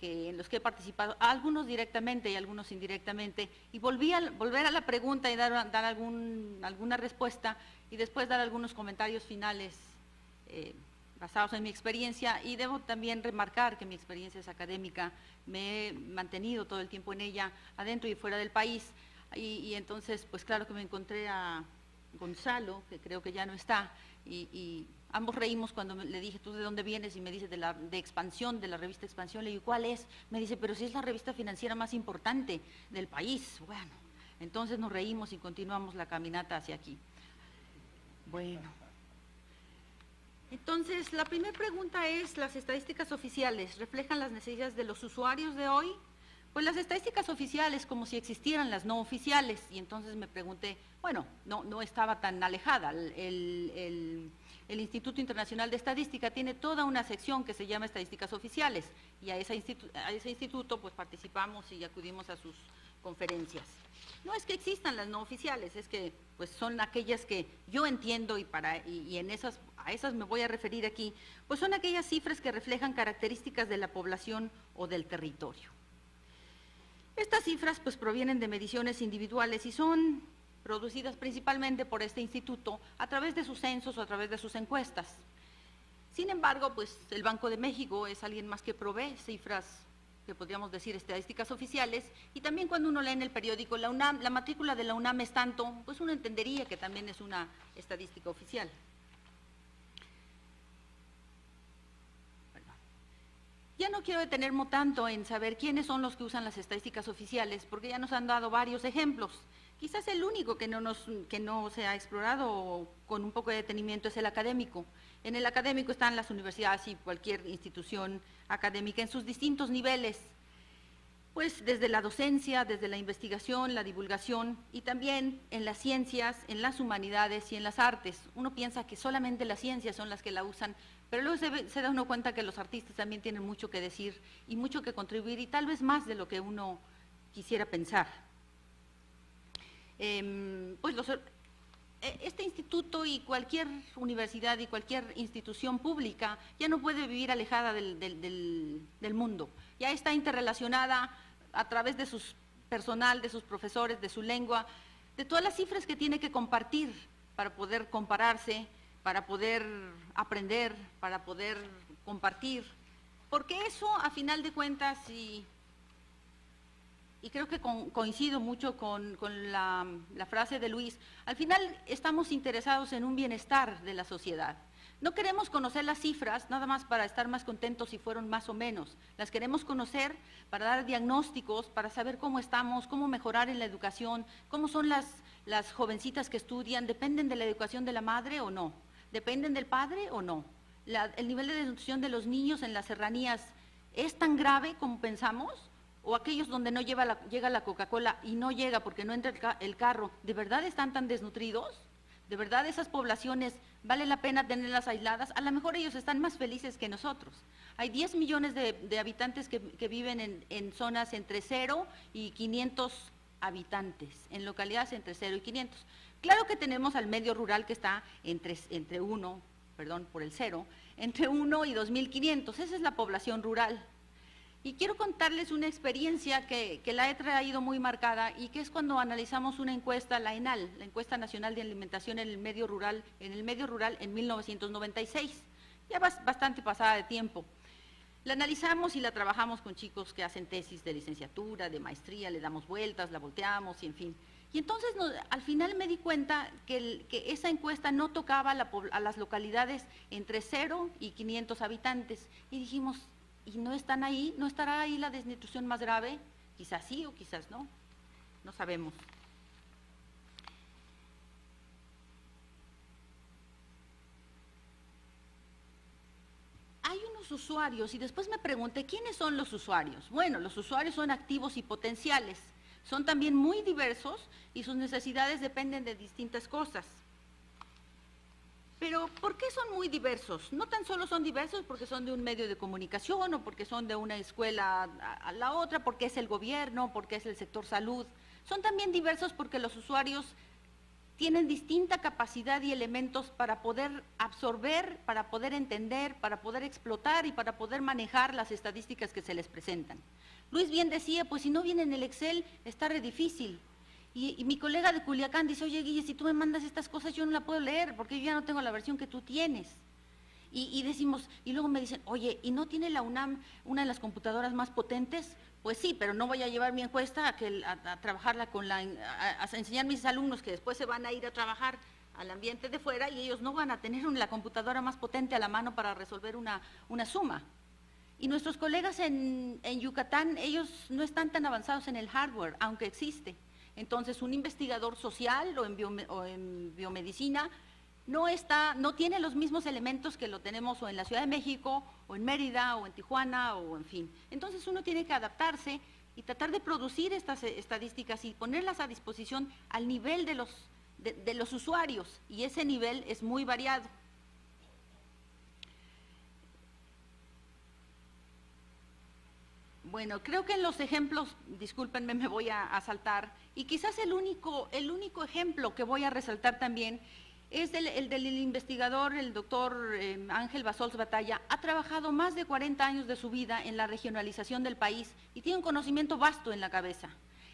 en los que he participado, algunos directamente y algunos indirectamente, y volver a la pregunta y dar alguna respuesta, y después dar algunos comentarios finales basados en mi experiencia. Y debo también remarcar que mi experiencia es académica, me he mantenido todo el tiempo en ella, adentro y fuera del país, y entonces pues claro que me encontré a Gonzalo, que creo que ya no está, y ambos reímos cuando le dije, ¿tú de dónde vienes? Y me dice, de Expansión, de la revista Expansión. Le digo, ¿cuál es? Me dice, pero si es la revista financiera más importante del país. Bueno, entonces nos reímos y continuamos la caminata hacia aquí. Bueno, entonces la primera pregunta es, ¿las estadísticas oficiales reflejan las necesidades de los usuarios de hoy? Pues las estadísticas oficiales, como si existieran las no oficiales. Y entonces me pregunté, bueno, no estaba tan alejada. El Instituto Internacional de Estadística tiene toda una sección que se llama Estadísticas Oficiales, y a ese instituto pues participamos y acudimos a sus conferencias. No es que existan las no oficiales, es que pues son aquellas que yo entiendo, y a esas me voy a referir aquí, pues son aquellas cifras que reflejan características de la población o del territorio. Estas cifras pues provienen de mediciones individuales y son producidas principalmente por este instituto a través de sus censos o a través de sus encuestas. Sin embargo, pues el Banco de México es alguien más que provee cifras que podríamos decir estadísticas oficiales, y también cuando uno lee en el periódico la UNAM, la matrícula de la UNAM es tanto, pues uno entendería que también es una estadística oficial. Ya no quiero detenerme tanto en saber quiénes son los que usan las estadísticas oficiales, porque ya nos han dado varios ejemplos. Quizás el único que no se ha explorado con un poco de detenimiento es el académico. En el académico están las universidades y cualquier institución académica en sus distintos niveles, pues desde la docencia, desde la investigación, la divulgación, y también en las ciencias, en las humanidades y en las artes. Uno piensa que solamente las ciencias son las que la usan, pero luego se da uno cuenta que los artistas también tienen mucho que decir y mucho que contribuir, y tal vez más de lo que uno quisiera pensar. Pues este instituto y cualquier universidad y cualquier institución pública ya no puede vivir alejada del mundo, ya está interrelacionada a través de su personal, de sus profesores, de su lengua, de todas las cifras que tiene que compartir para poder compararse, para poder aprender, para poder compartir, porque eso a final de cuentas, y creo que coincido mucho con la frase de Luis, al final estamos interesados en un bienestar de la sociedad. No queremos conocer las cifras nada más para estar más contentos si fueron más o menos. Las queremos conocer para dar diagnósticos, para saber cómo estamos, cómo mejorar en la educación, cómo son las jovencitas que estudian, ¿dependen de la educación de la madre o no? ¿Dependen del padre o no? ¿El nivel de desnutrición de los niños en las serranías es tan grave como pensamos? ¿O aquellos donde no llega la Coca-Cola y no llega porque no entra el carro, ¿de verdad están tan desnutridos? ¿De verdad esas poblaciones vale la pena tenerlas aisladas? A lo mejor ellos están más felices que nosotros. Hay 10 millones de habitantes que viven en zonas entre 0 y 500 habitantes, en localidades entre 0 y 500. Claro que tenemos al medio rural que está entre 1 y 2.500, esa es la población rural. Y quiero contarles una experiencia que la he traído muy marcada y que es cuando analizamos una encuesta, la ENAL, la Encuesta Nacional de Alimentación en el Medio Rural en 1996, ya bastante pasada de tiempo. La analizamos y la trabajamos con chicos que hacen tesis de licenciatura, de maestría, le damos vueltas, la volteamos y en fin. Y entonces al final me di cuenta que esa encuesta no tocaba a las localidades entre 0 y 500 habitantes. Y dijimos, ¿y no están ahí? ¿No estará ahí la desnutrición más grave? Quizás sí o quizás no, no sabemos. Hay unos usuarios, y después me pregunté, ¿quiénes son los usuarios? Bueno, los usuarios son activos y potenciales, son también muy diversos y sus necesidades dependen de distintas cosas. Pero, ¿por qué son muy diversos? No tan solo son diversos porque son de un medio de comunicación o porque son de una escuela a la otra, porque es el gobierno, porque es el sector salud. Son también diversos porque los usuarios tienen distinta capacidad y elementos para poder absorber, para poder entender, para poder explotar y para poder manejar las estadísticas que se les presentan. Luis bien decía, pues si no viene en el Excel, está re difícil. Y mi colega de Culiacán dice, oye Guille, si tú me mandas estas cosas yo no la puedo leer porque yo ya no tengo la versión que tú tienes. Y decimos, y luego me dicen, oye, ¿y no tiene la UNAM una de las computadoras más potentes? Pues sí, pero no voy a llevar mi encuesta a trabajarla a enseñar a mis alumnos que después se van a ir a trabajar al ambiente de fuera y ellos no van a tener la computadora más potente a la mano para resolver una suma. Y nuestros colegas en Yucatán, ellos no están tan avanzados en el hardware, aunque existe. Entonces, un investigador social o en biomedicina no tiene los mismos elementos que lo tenemos o en la Ciudad de México, o en Mérida, o en Tijuana, o en fin. Entonces, uno tiene que adaptarse y tratar de producir estas estadísticas y ponerlas a disposición al nivel de los usuarios, y ese nivel es muy variado. Bueno, creo que en los ejemplos, discúlpenme, me voy a saltar, y quizás el único ejemplo que voy a resaltar también es el del investigador, el doctor Ángel Basols Batalla. Ha trabajado más de 40 años de su vida en la regionalización del país y tiene un conocimiento vasto en la cabeza.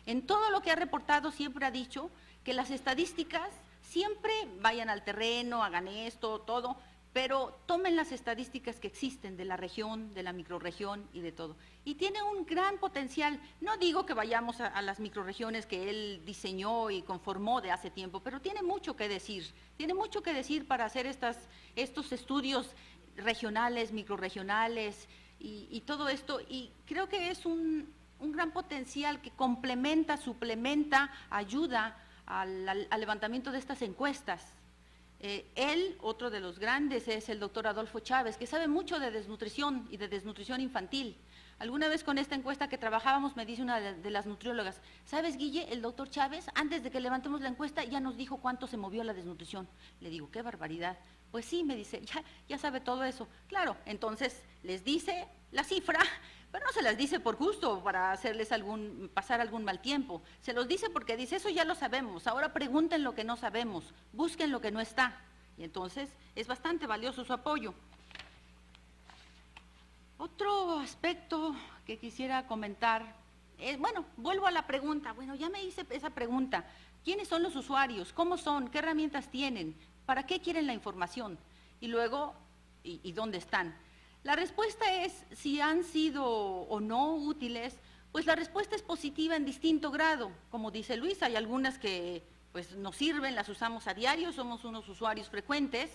En todo lo que ha reportado siempre ha dicho que las estadísticas siempre vayan al terreno, hagan esto, todo, pero tomen las estadísticas que existen de la región, de la microrregión y de todo. Y tiene un gran potencial. No digo que vayamos a las microrregiones que él diseñó y conformó de hace tiempo, pero tiene mucho que decir. Tiene mucho que decir para hacer estos estudios regionales, microrregionales y todo esto. Y creo que es un gran potencial que complementa, suplementa, ayuda al levantamiento de estas encuestas. Otro de los grandes es el doctor Adolfo Chávez, que sabe mucho de desnutrición y de desnutrición infantil. Alguna vez con esta encuesta que trabajábamos me dice una de las nutriólogas, ¿sabes, Guille? El doctor Chávez, antes de que levantemos la encuesta, ya nos dijo cuánto se movió la desnutrición. Le digo, qué barbaridad. Pues sí, me dice, ya sabe todo eso. Claro, entonces les dice la cifra, pero no se las dice por gusto, para hacerles pasar algún mal tiempo. Se los dice porque dice, eso ya lo sabemos, ahora pregunten lo que no sabemos, busquen lo que no está. Y entonces es bastante valioso su apoyo. Otro aspecto que quisiera comentar es, bueno, vuelvo a la pregunta. Bueno, ya me hice esa pregunta. ¿Quiénes son los usuarios? ¿Cómo son? ¿Qué herramientas tienen? ¿Para qué quieren la información? Y luego, ¿y dónde están? La respuesta es si han sido o no útiles. Pues la respuesta es positiva en distinto grado. Como dice Luis, hay algunas que pues nos sirven, las usamos a diario, somos unos usuarios frecuentes.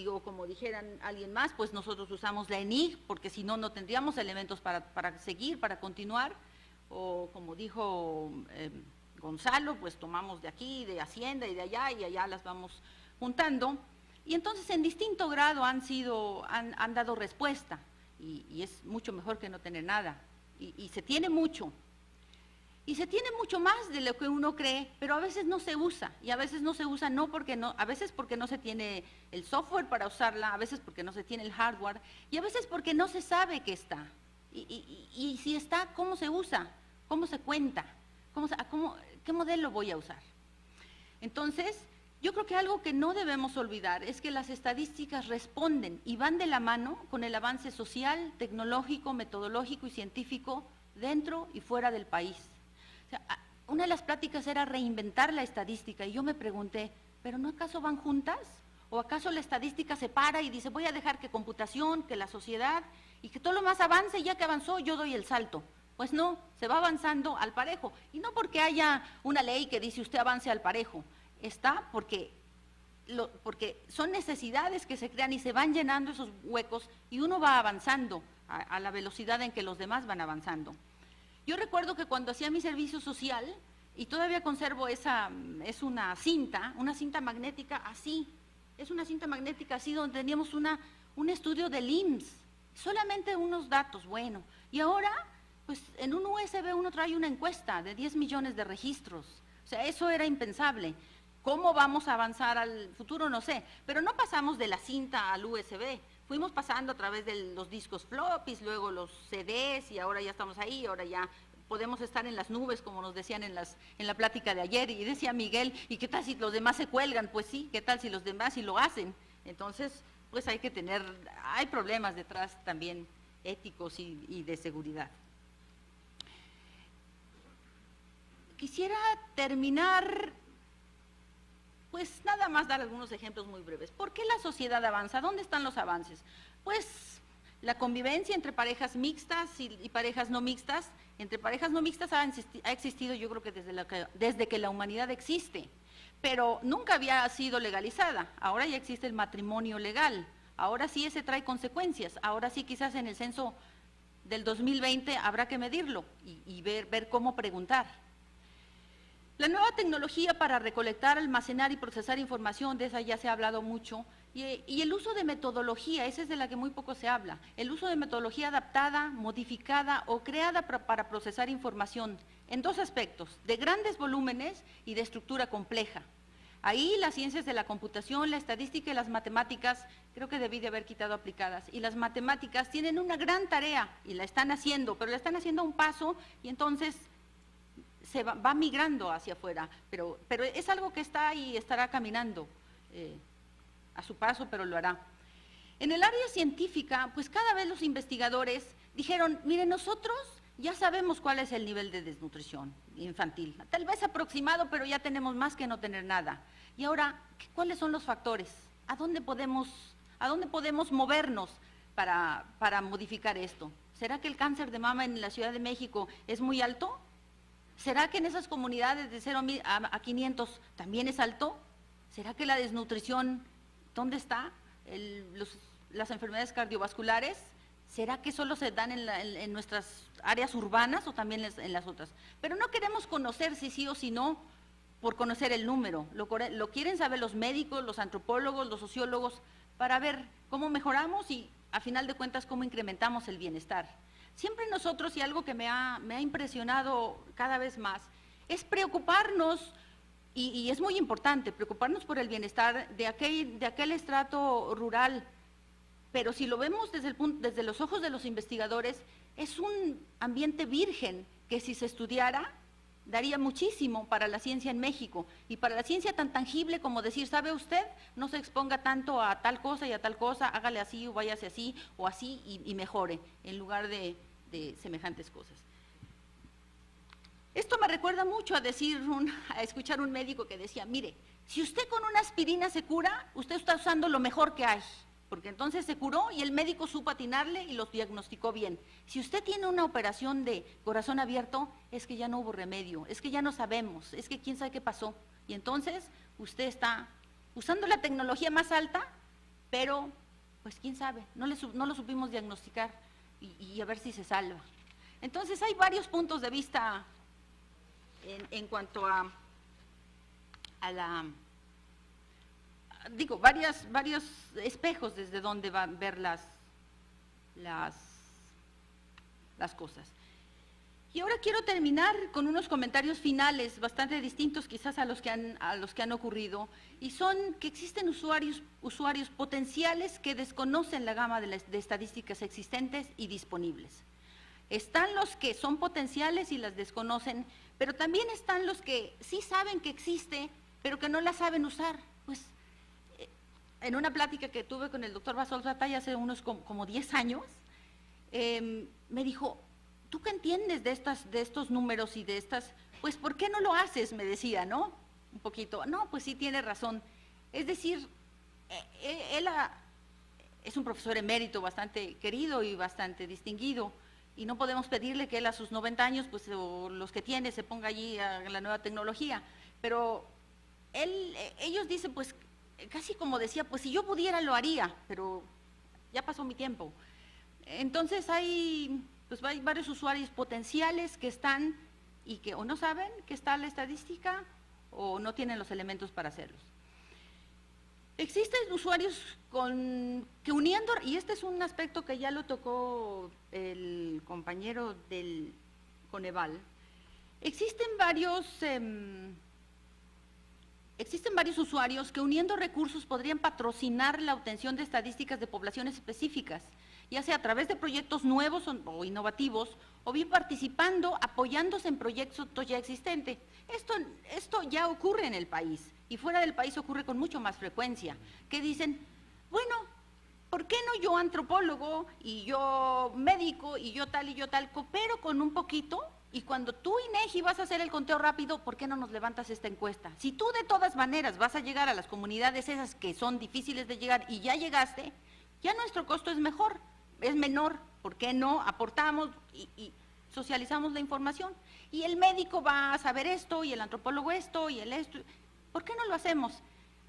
O como dijeran alguien más, pues nosotros usamos la ENIG, porque si no, no tendríamos elementos para seguir, para continuar. O como dijo Gonzalo, pues tomamos de aquí, de Hacienda y de allá, y allá las vamos juntando. Y entonces en distinto grado han dado respuesta, y es mucho mejor que no tener nada. Y se tiene mucho. Y se tiene mucho más de lo que uno cree, pero a veces no se usa, y a veces no se usa a veces porque no se tiene el software para usarla, a veces porque no se tiene el hardware, y a veces porque no se sabe que está. Y si está, ¿cómo se usa? ¿Cómo se cuenta? ¿Qué modelo voy a usar? Entonces, Yo creo que algo que no debemos olvidar es que las estadísticas responden y van de la mano con el avance social, tecnológico, metodológico y científico dentro y fuera del país. O sea, una de las pláticas era reinventar la estadística y yo me pregunté, ¿pero no acaso van juntas? ¿O acaso la estadística se para y dice, voy a dejar que computación, que la sociedad y que todo lo más avance, y ya que avanzó yo doy el salto? Pues no, se va avanzando al parejo. Y no porque haya una ley que dice usted avance al parejo, está porque son necesidades que se crean y se van llenando esos huecos y uno va avanzando a la velocidad en que los demás van avanzando. Yo recuerdo que cuando hacía mi servicio social, y todavía conservo esa, es una cinta magnética así, es una cinta magnética así donde teníamos un estudio del IMSS, solamente unos datos, bueno, y ahora pues en un USB uno trae una encuesta de 10 millones de registros, o sea, eso era impensable. ¿Cómo vamos a avanzar al futuro? No sé, pero no pasamos de la cinta al USB, fuimos pasando a través de los discos floppies, luego los CDs y ahora ya estamos ahí, ahora ya podemos estar en las nubes, como nos decían en la plática de ayer, y decía Miguel, ¿y qué tal si los demás se cuelgan? Pues sí, ¿qué tal si los demás sí lo hacen? Entonces, pues hay problemas detrás también éticos y de seguridad. Quisiera terminar, pues nada más dar algunos ejemplos muy breves. ¿Por qué la sociedad avanza? ¿Dónde están los avances? Pues la convivencia entre parejas mixtas y parejas no mixtas. Entre parejas no mixtas ha existido, yo creo que desde que la humanidad existe, pero nunca había sido legalizada. Ahora ya existe el matrimonio legal. Ahora sí ese trae consecuencias. Ahora sí quizás en el censo del 2020 habrá que medirlo y ver cómo preguntar. La nueva tecnología para recolectar, almacenar y procesar información, de esa ya se ha hablado mucho, y el uso de metodología, esa es de la que muy poco se habla, el uso de metodología adaptada, modificada o creada para procesar información en dos aspectos, de grandes volúmenes y de estructura compleja. Ahí las ciencias de la computación, la estadística y las matemáticas, creo que debí de haber quitado aplicadas, y las matemáticas tienen una gran tarea y la están haciendo, pero la están haciendo a un paso y entonces se va migrando hacia afuera, pero es algo que está y estará caminando a su paso, pero lo hará. En el área científica, pues cada vez los investigadores dijeron, miren, nosotros ya sabemos cuál es el nivel de desnutrición infantil, tal vez aproximado, pero ya tenemos más que no tener nada. Y ahora, ¿cuáles son los factores? ¿A dónde podemos movernos para modificar esto? ¿Será que el cáncer de mama en la Ciudad de México es muy alto? ¿Será que en esas comunidades de 0 a 500 también es alto? ¿Será que la desnutrición, dónde está? Las enfermedades cardiovasculares, ¿será que solo se dan en nuestras áreas urbanas o también en las otras? Pero no queremos conocer si sí o si no por conocer el número, lo quieren saber los médicos, los antropólogos, los sociólogos, para ver cómo mejoramos y a final de cuentas cómo incrementamos el bienestar. Siempre nosotros, y algo que me ha impresionado cada vez más, es preocuparnos, y es muy importante, preocuparnos por el bienestar de aquel estrato rural, pero si lo vemos desde los ojos de los investigadores, es un ambiente virgen que si se estudiara, daría muchísimo para la ciencia en México, y para la ciencia tan tangible como decir, ¿sabe usted? No se exponga tanto a tal cosa y a tal cosa, hágale así o váyase así o así y mejore, en lugar de semejantes cosas. Esto me recuerda mucho a escuchar un médico que decía, mire, si usted con una aspirina se cura, usted está usando lo mejor que hay, porque entonces se curó y el médico supo atinarle y los diagnosticó bien. Si usted tiene una operación de corazón abierto, es que ya no hubo remedio, es que ya no sabemos, es que quién sabe qué pasó. Y entonces usted está usando la tecnología más alta, pero pues quién sabe, no lo supimos diagnosticar y a ver si se salva. Entonces hay varios puntos de vista en cuanto a varios espejos desde donde va a ver las cosas. Y ahora quiero terminar con unos comentarios finales bastante distintos quizás a los que han ocurrido, y son que existen usuarios potenciales que desconocen la gama de estadísticas existentes y disponibles. Están los que son potenciales y las desconocen, pero también están los que sí saben que existe, pero que no la saben usar. Pues en una plática que tuve con el doctor Basol Ratay hace unos como 10 años, me dijo, ¿tú qué entiendes de estos números y de estas? Pues, ¿por qué no lo haces? Me decía, ¿no? Un poquito. No, pues sí, tiene razón. Es decir, él es un profesor emérito bastante querido y bastante distinguido, y no podemos pedirle que él a sus 90 años, pues, o los que tiene, se ponga allí a la nueva tecnología. Pero ellos dicen, pues, casi como decía, pues si yo pudiera lo haría, pero ya pasó mi tiempo. Entonces hay varios usuarios potenciales que están y que o no saben que está la estadística o no tienen los elementos para hacerlos. Existen usuarios que uniendo, y este es un aspecto que ya lo tocó el compañero del Coneval, existen varios usuarios que uniendo recursos podrían patrocinar la obtención de estadísticas de poblaciones específicas, ya sea a través de proyectos nuevos o innovativos, o bien participando, apoyándose en proyectos ya existentes. Esto ya ocurre en el país, y fuera del país ocurre con mucho más frecuencia, que dicen, bueno, ¿por qué no yo antropólogo, y yo médico, y yo tal, coopero con un poquito? Y cuando tú, INEGI, vas a hacer el conteo rápido, ¿por qué no nos levantas esta encuesta? Si tú de todas maneras vas a llegar a las comunidades esas que son difíciles de llegar y ya llegaste, ya nuestro costo es menor, ¿por qué no aportamos y socializamos la información? Y el médico va a saber esto, y el antropólogo esto, y el esto. ¿Por qué no lo hacemos?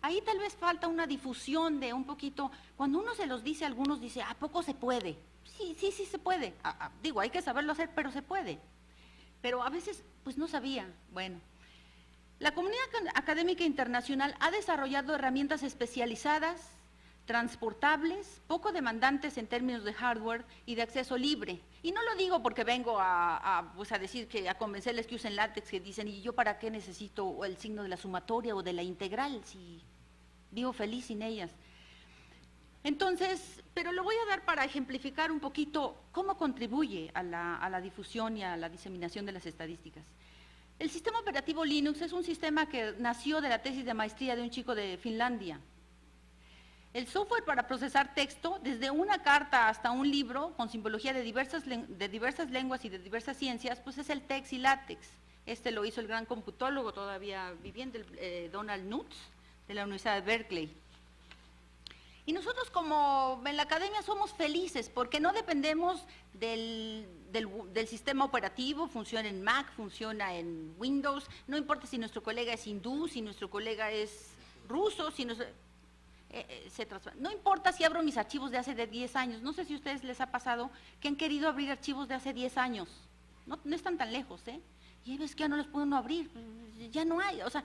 Ahí tal vez falta una difusión de un poquito, cuando uno se los dice, algunos dicen, ¿a poco se puede? Sí se puede. Digo, hay que saberlo hacer, pero se puede. Pero a veces, pues no sabía. Bueno, la comunidad académica internacional ha desarrollado herramientas especializadas, transportables, poco demandantes en términos de hardware y de acceso libre. Y no lo digo porque vengo a decir a convencerles que usen látex, que dicen, ¿y yo para qué necesito el signo de la sumatoria o de la integral si vivo feliz sin ellas? Entonces, pero lo voy a dar para ejemplificar un poquito cómo contribuye a la difusión y a la diseminación de las estadísticas. El sistema operativo Linux es un sistema que nació de la tesis de maestría de un chico de Finlandia. El software para procesar texto, desde una carta hasta un libro, con simbología de diversas lenguas y de diversas ciencias, pues es el TeX y LaTeX. Este lo hizo el gran computólogo todavía viviente, Donald Knuth, de la Universidad de Berkeley. Y nosotros como en la academia somos felices porque no dependemos del sistema operativo, funciona en Mac, funciona en Windows, no importa si nuestro colega es hindú, si nuestro colega es ruso, no importa si abro mis archivos de hace 10 años, no sé si a ustedes les ha pasado que han querido abrir archivos de hace 10 años, no están tan lejos, y ves que ya no los pueden abrir, ya no hay, o sea,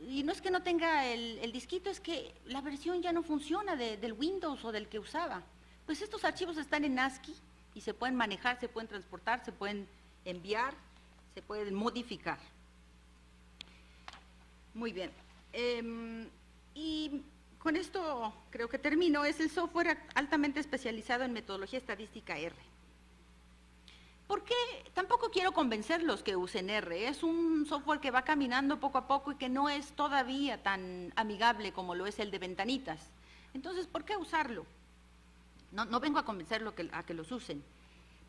y no es que no tenga el disquito, es que la versión ya no funciona del Windows o del que usaba. Pues estos archivos están en ASCII y se pueden manejar, se pueden transportar, se pueden enviar, se pueden modificar. Muy bien. Y con esto creo que termino. Es el software altamente especializado en metodología estadística R. Porque tampoco quiero convencerlos que usen R, es un software que va caminando poco a poco y que no es todavía tan amigable como lo es el de ventanitas. Entonces, ¿por qué usarlo? No vengo a convencerlos a que los usen.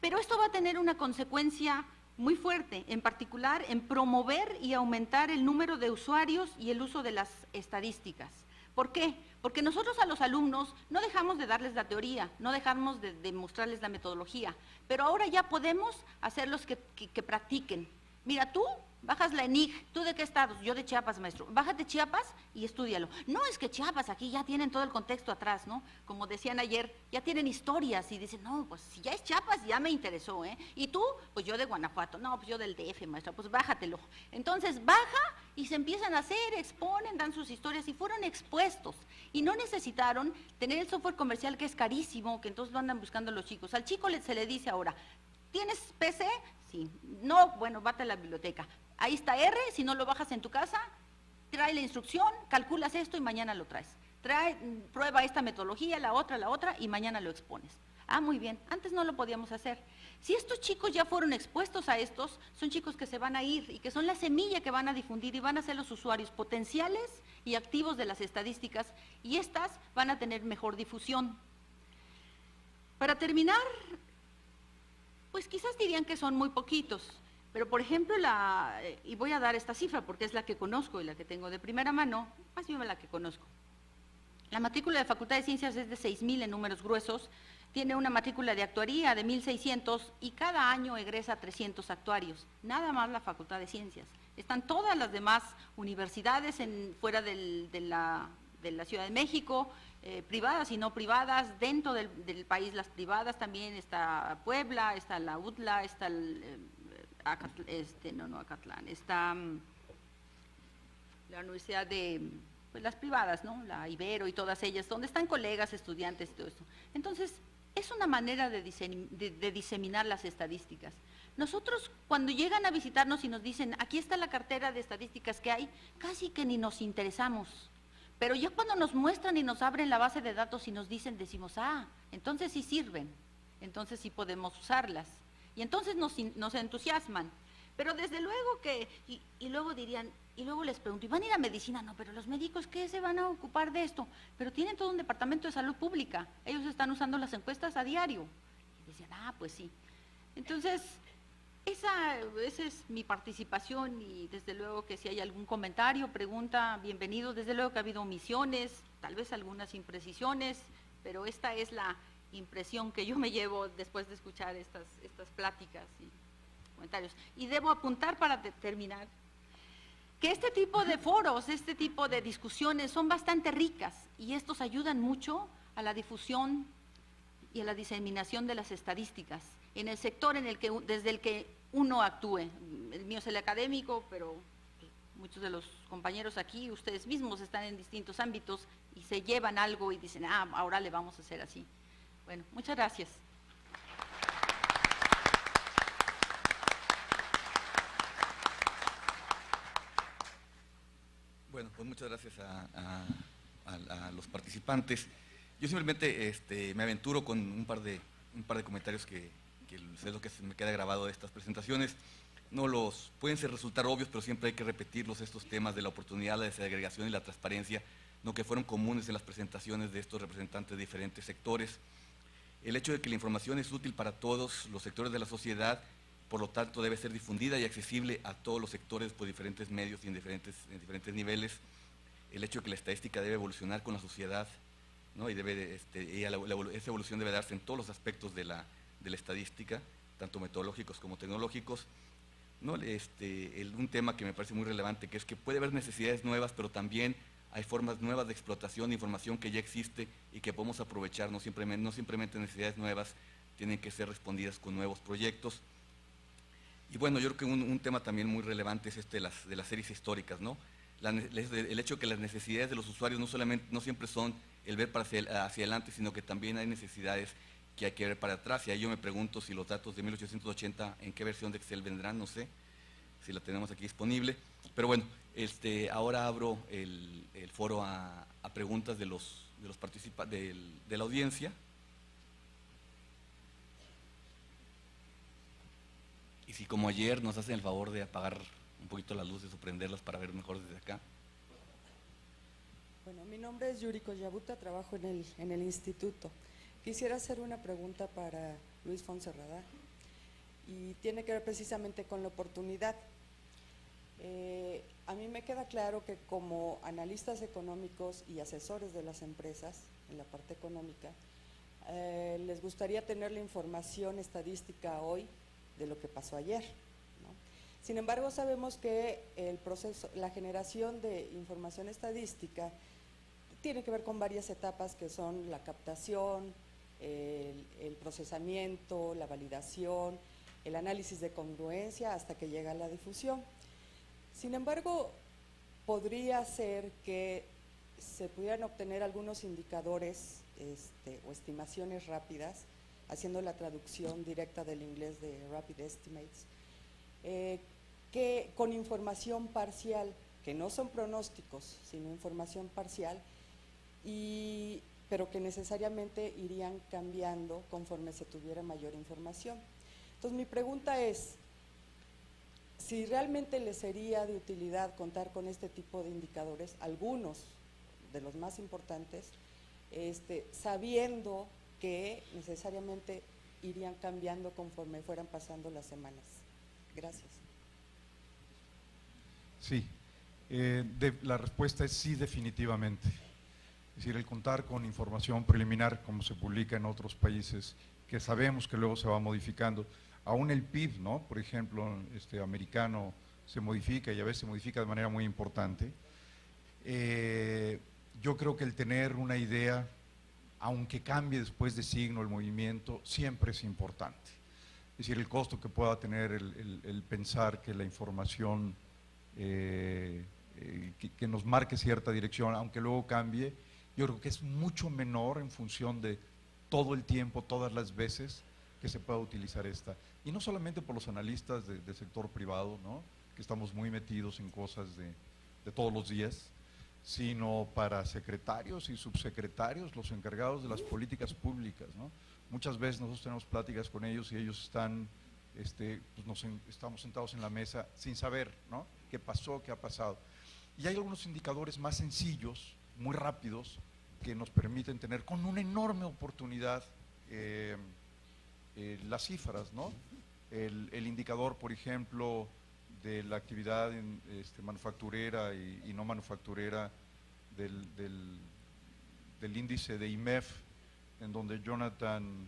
Pero esto va a tener una consecuencia muy fuerte, en particular en promover y aumentar el número de usuarios y el uso de las estadísticas. ¿Por qué? Porque nosotros a los alumnos no dejamos de darles la teoría, no dejamos de mostrarles la metodología, pero ahora ya podemos hacerlos que practiquen. Mira, tú bajas la ENIG, ¿tú de qué estados? Yo de Chiapas, maestro. Bájate Chiapas y estúdialo. No, es que Chiapas, aquí ya tienen todo el contexto atrás, ¿no? Como decían ayer, ya tienen historias y dicen, no, pues si ya es Chiapas, ya me interesó, ¿eh? Y tú, pues yo de Guanajuato, no, pues yo del DF, maestra, pues bájatelo. Entonces baja y se empiezan a hacer, exponen, dan sus historias y fueron expuestos. Y no necesitaron tener el software comercial que es carísimo, que entonces lo andan buscando los chicos. Al chico se le dice ahora, ¿tienes PC? Sí. No, bueno, vete a la biblioteca. Ahí está R, si no lo bajas en tu casa, trae la instrucción, calculas esto y mañana lo traes. Prueba esta metodología, la otra, y mañana lo expones. Ah, muy bien, antes no lo podíamos hacer. Si estos chicos ya fueron expuestos a estos, son chicos que se van a ir y que son la semilla que van a difundir y van a ser los usuarios potenciales y activos de las estadísticas, y estas van a tener mejor difusión. Para terminar, pues quizás dirían que son muy poquitos, pero por ejemplo, y voy a dar esta cifra porque es la que conozco y la que tengo de primera mano, más bien la que conozco. La matrícula de Facultad de Ciencias es de 6,000 en números gruesos, tiene una matrícula de actuaría de 1,600 y cada año egresa 300 actuarios, nada más la Facultad de Ciencias. Están todas las demás universidades fuera de la Ciudad de México, privadas y no privadas, dentro del país las privadas también, está Puebla, está la UTLA, está Acatlán, está la Universidad de, pues las privadas, ¿no? La Ibero y todas ellas, donde están colegas, estudiantes y todo esto. Entonces, es una manera de diseminar las estadísticas. Nosotros, cuando llegan a visitarnos y nos dicen, aquí está la cartera de estadísticas que hay, casi que ni nos interesamos. Pero ya cuando nos muestran y nos abren la base de datos y nos dicen, decimos, ah, entonces sí sirven, entonces sí podemos usarlas. Y entonces nos entusiasman. Pero desde luego que, y luego dirían, y luego les pregunto, ¿y van a ir a medicina? No, pero los médicos, ¿qué se van a ocupar de esto? Pero tienen todo un departamento de salud pública, ellos están usando las encuestas a diario. Y decían, ah, pues sí. Entonces, esa es mi participación, y desde luego que si hay algún comentario, pregunta, bienvenido. Desde luego que ha habido omisiones, tal vez algunas imprecisiones, pero esta es la impresión que yo me llevo después de escuchar estas pláticas y comentarios. Y debo apuntar para terminar que este tipo de foros, este tipo de discusiones son bastante ricas y estos ayudan mucho a la difusión y a la diseminación de las estadísticas en el sector desde el que uno actúe. El mío es el académico, pero muchos de los compañeros aquí, ustedes mismos están en distintos ámbitos y se llevan algo y dicen, ah, ahora le vamos a hacer así. Bueno, muchas gracias. Bueno, pues muchas gracias a los participantes. Yo simplemente me aventuro con un par de comentarios que es lo que se me queda grabado de estas presentaciones. Pueden resultar obvios, pero siempre hay que repetirlos, estos temas de la oportunidad, la desagregación y la transparencia, no que fueron comunes en las presentaciones de estos representantes de diferentes sectores. El hecho de que la información es útil para todos los sectores de la sociedad, por lo tanto debe ser difundida y accesible a todos los sectores por diferentes medios y en diferentes niveles. El hecho de que la estadística debe evolucionar con la sociedad, ¿no? Y esa evolución debe darse en todos los aspectos de la estadística, tanto metodológicos como tecnológicos. ¿No? Un tema que me parece muy relevante, que es que puede haber necesidades nuevas, pero también hay formas nuevas de explotación de información que ya existe y que podemos aprovechar. No simplemente necesidades nuevas tienen que ser respondidas con nuevos proyectos. Y bueno, yo creo que un tema también muy relevante es de las series históricas, ¿no? El hecho de que las necesidades de los usuarios no siempre son el ver hacia adelante, sino que también hay necesidades que hay que ver para atrás. Y ahí yo me pregunto si los datos de 1880, en qué versión de Excel vendrán, no sé, si la tenemos aquí disponible. Pero bueno, ahora abro el foro a preguntas de los participantes de la audiencia. Y si como ayer nos hacen el favor de apagar un poquito las luces o prenderlas para ver mejor desde acá. Bueno, mi nombre es Yuriko Yabuta, trabajo en el instituto. Quisiera hacer una pregunta para Luis Fonserrada y tiene que ver precisamente con la oportunidad. A mí me queda claro que como analistas económicos y asesores de las empresas en la parte económica, les gustaría tener la información estadística hoy de lo que pasó ayer, ¿no? Sin embargo, sabemos que el proceso, la generación de información estadística tiene que ver con varias etapas que son la captación, el procesamiento, la validación, el análisis de congruencia hasta que llega a la difusión. Sin embargo, podría ser que se pudieran obtener algunos indicadores o estimaciones rápidas, haciendo la traducción directa del inglés de Rapid Estimates, que con información parcial, que no son pronósticos, sino información parcial, y pero que necesariamente irían cambiando conforme se tuviera mayor información. Entonces mi pregunta es, si realmente les sería de utilidad contar con este tipo de indicadores, algunos de los más importantes, sabiendo que necesariamente irían cambiando conforme fueran pasando las semanas. Gracias. Sí, la respuesta es sí, definitivamente. Es decir, el contar con información preliminar, como se publica en otros países, que sabemos que luego se va modificando. Aún el PIB, ¿no? Por ejemplo, americano se modifica y a veces se modifica de manera muy importante. Yo creo que el tener una idea, aunque cambie después de signo el movimiento, siempre es importante. Es decir, el costo que pueda tener el pensar que la información que nos marque cierta dirección, aunque luego cambie, yo creo que es mucho menor en función de todo el tiempo, todas las veces que se pueda utilizar esta. Y no solamente por los analistas del sector privado, ¿no? Que estamos muy metidos en cosas de todos los días, sino para secretarios y subsecretarios, los encargados de las políticas públicas, ¿no? Muchas veces nosotros tenemos pláticas con ellos y ellos están, pues estamos sentados en la mesa sin saber, ¿no? ¿Qué pasó? ¿Qué ha pasado? Y hay algunos indicadores más sencillos, muy rápidos, que nos permiten tener con una enorme oportunidad las cifras, ¿no? El indicador, por ejemplo, de la actividad manufacturera y no manufacturera del índice de IMEF, en donde Jonathan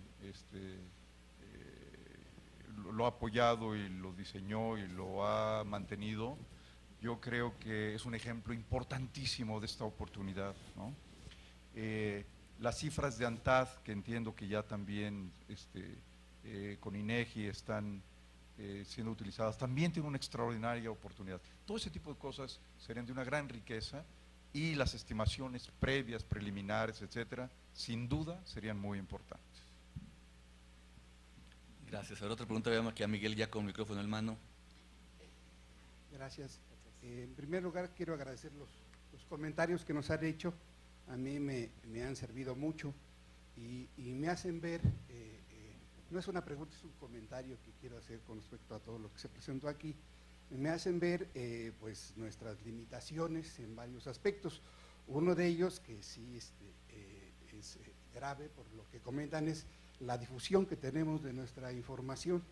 lo ha apoyado y lo diseñó y lo ha mantenido. Yo creo que es un ejemplo importantísimo de esta oportunidad, ¿no? Las cifras de ANTAD, que entiendo que ya también con INEGI están siendo utilizadas, también tienen una extraordinaria oportunidad. Todo ese tipo de cosas serían de una gran riqueza y las estimaciones previas, preliminares, etcétera, sin duda serían muy importantes. Gracias. Ahora otra pregunta, veamos aquí a Miguel ya con micrófono en mano. Gracias. En primer lugar, quiero agradecer los comentarios que nos han hecho. A mí me han servido mucho y me hacen ver, no es una pregunta, es un comentario que quiero hacer con respecto a todo lo que se presentó aquí. Me hacen ver pues nuestras limitaciones en varios aspectos. Uno de ellos, que sí es grave por lo que comentan, es la difusión que tenemos de nuestra información.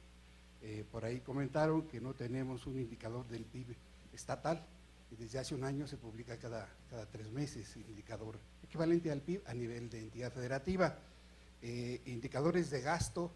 Por ahí comentaron que no tenemos un indicador del PIB estatal, y desde hace un año se publica cada 3 meses el indicador equivalente al PIB a nivel de entidad federativa. Indicadores de gasto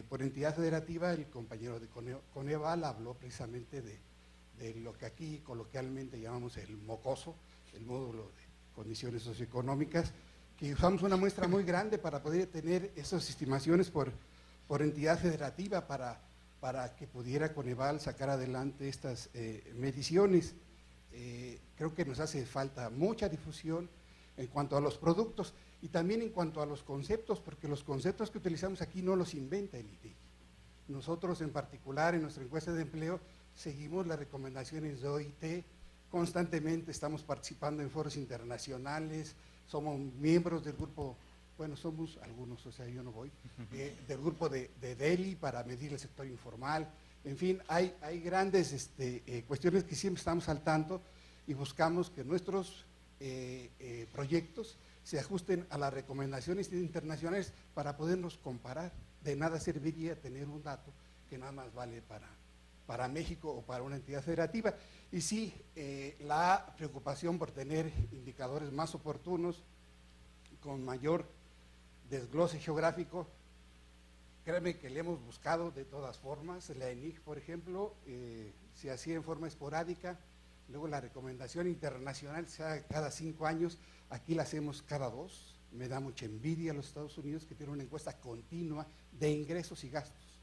por entidad federativa, el compañero de Coneval habló precisamente de lo que aquí coloquialmente llamamos el mocoso, el módulo de condiciones socioeconómicas, que usamos una muestra muy grande para poder tener esas estimaciones por entidad federativa para que pudiera Coneval sacar adelante estas mediciones. Creo que nos hace falta mucha difusión en cuanto a los productos y también en cuanto a los conceptos, porque los conceptos que utilizamos aquí no los inventa el INEGI. Nosotros en particular en nuestra encuesta de empleo seguimos las recomendaciones de OIT, constantemente estamos participando en foros internacionales, somos miembros del grupo, bueno, somos algunos, o sea, yo no voy, del grupo de Delhi para medir el sector informal. En fin, hay grandes cuestiones que siempre estamos al tanto y buscamos que nuestros proyectos se ajusten a las recomendaciones internacionales para podernos comparar. De nada serviría tener un dato que nada más vale para México o para una entidad federativa. Y sí, la preocupación por tener indicadores más oportunos, con mayor desglose geográfico, créeme que le hemos buscado de todas formas. La ENIC, por ejemplo, se hacía en forma esporádica, luego la recomendación internacional se hace cada 5 años, aquí la hacemos cada 2. Me da mucha envidia a los Estados Unidos, que tienen una encuesta continua de ingresos y gastos.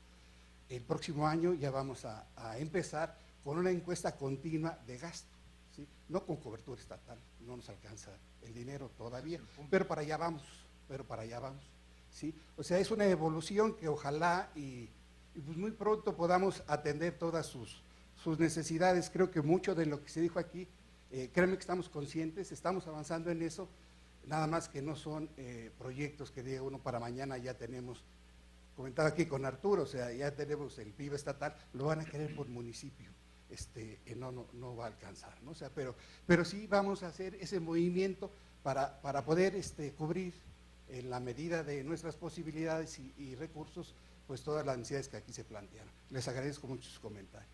El próximo año ya vamos a empezar con una encuesta continua de gasto, ¿sí? No con cobertura estatal, no nos alcanza el dinero todavía, pero para allá vamos, ¿sí? O sea, es una evolución que ojalá y pues muy pronto podamos atender todas sus necesidades. Creo que mucho de lo que se dijo aquí, créanme que estamos conscientes, estamos avanzando en eso, nada más que no son proyectos que diga uno para mañana ya tenemos, comentaba aquí con Arturo, o sea, ya tenemos el PIB estatal, lo van a querer por municipio, no va a alcanzar, ¿no? O sea, pero sí vamos a hacer ese movimiento para poder cubrir en la medida de nuestras posibilidades y recursos, pues todas las necesidades que aquí se plantearon. Les agradezco mucho sus comentarios.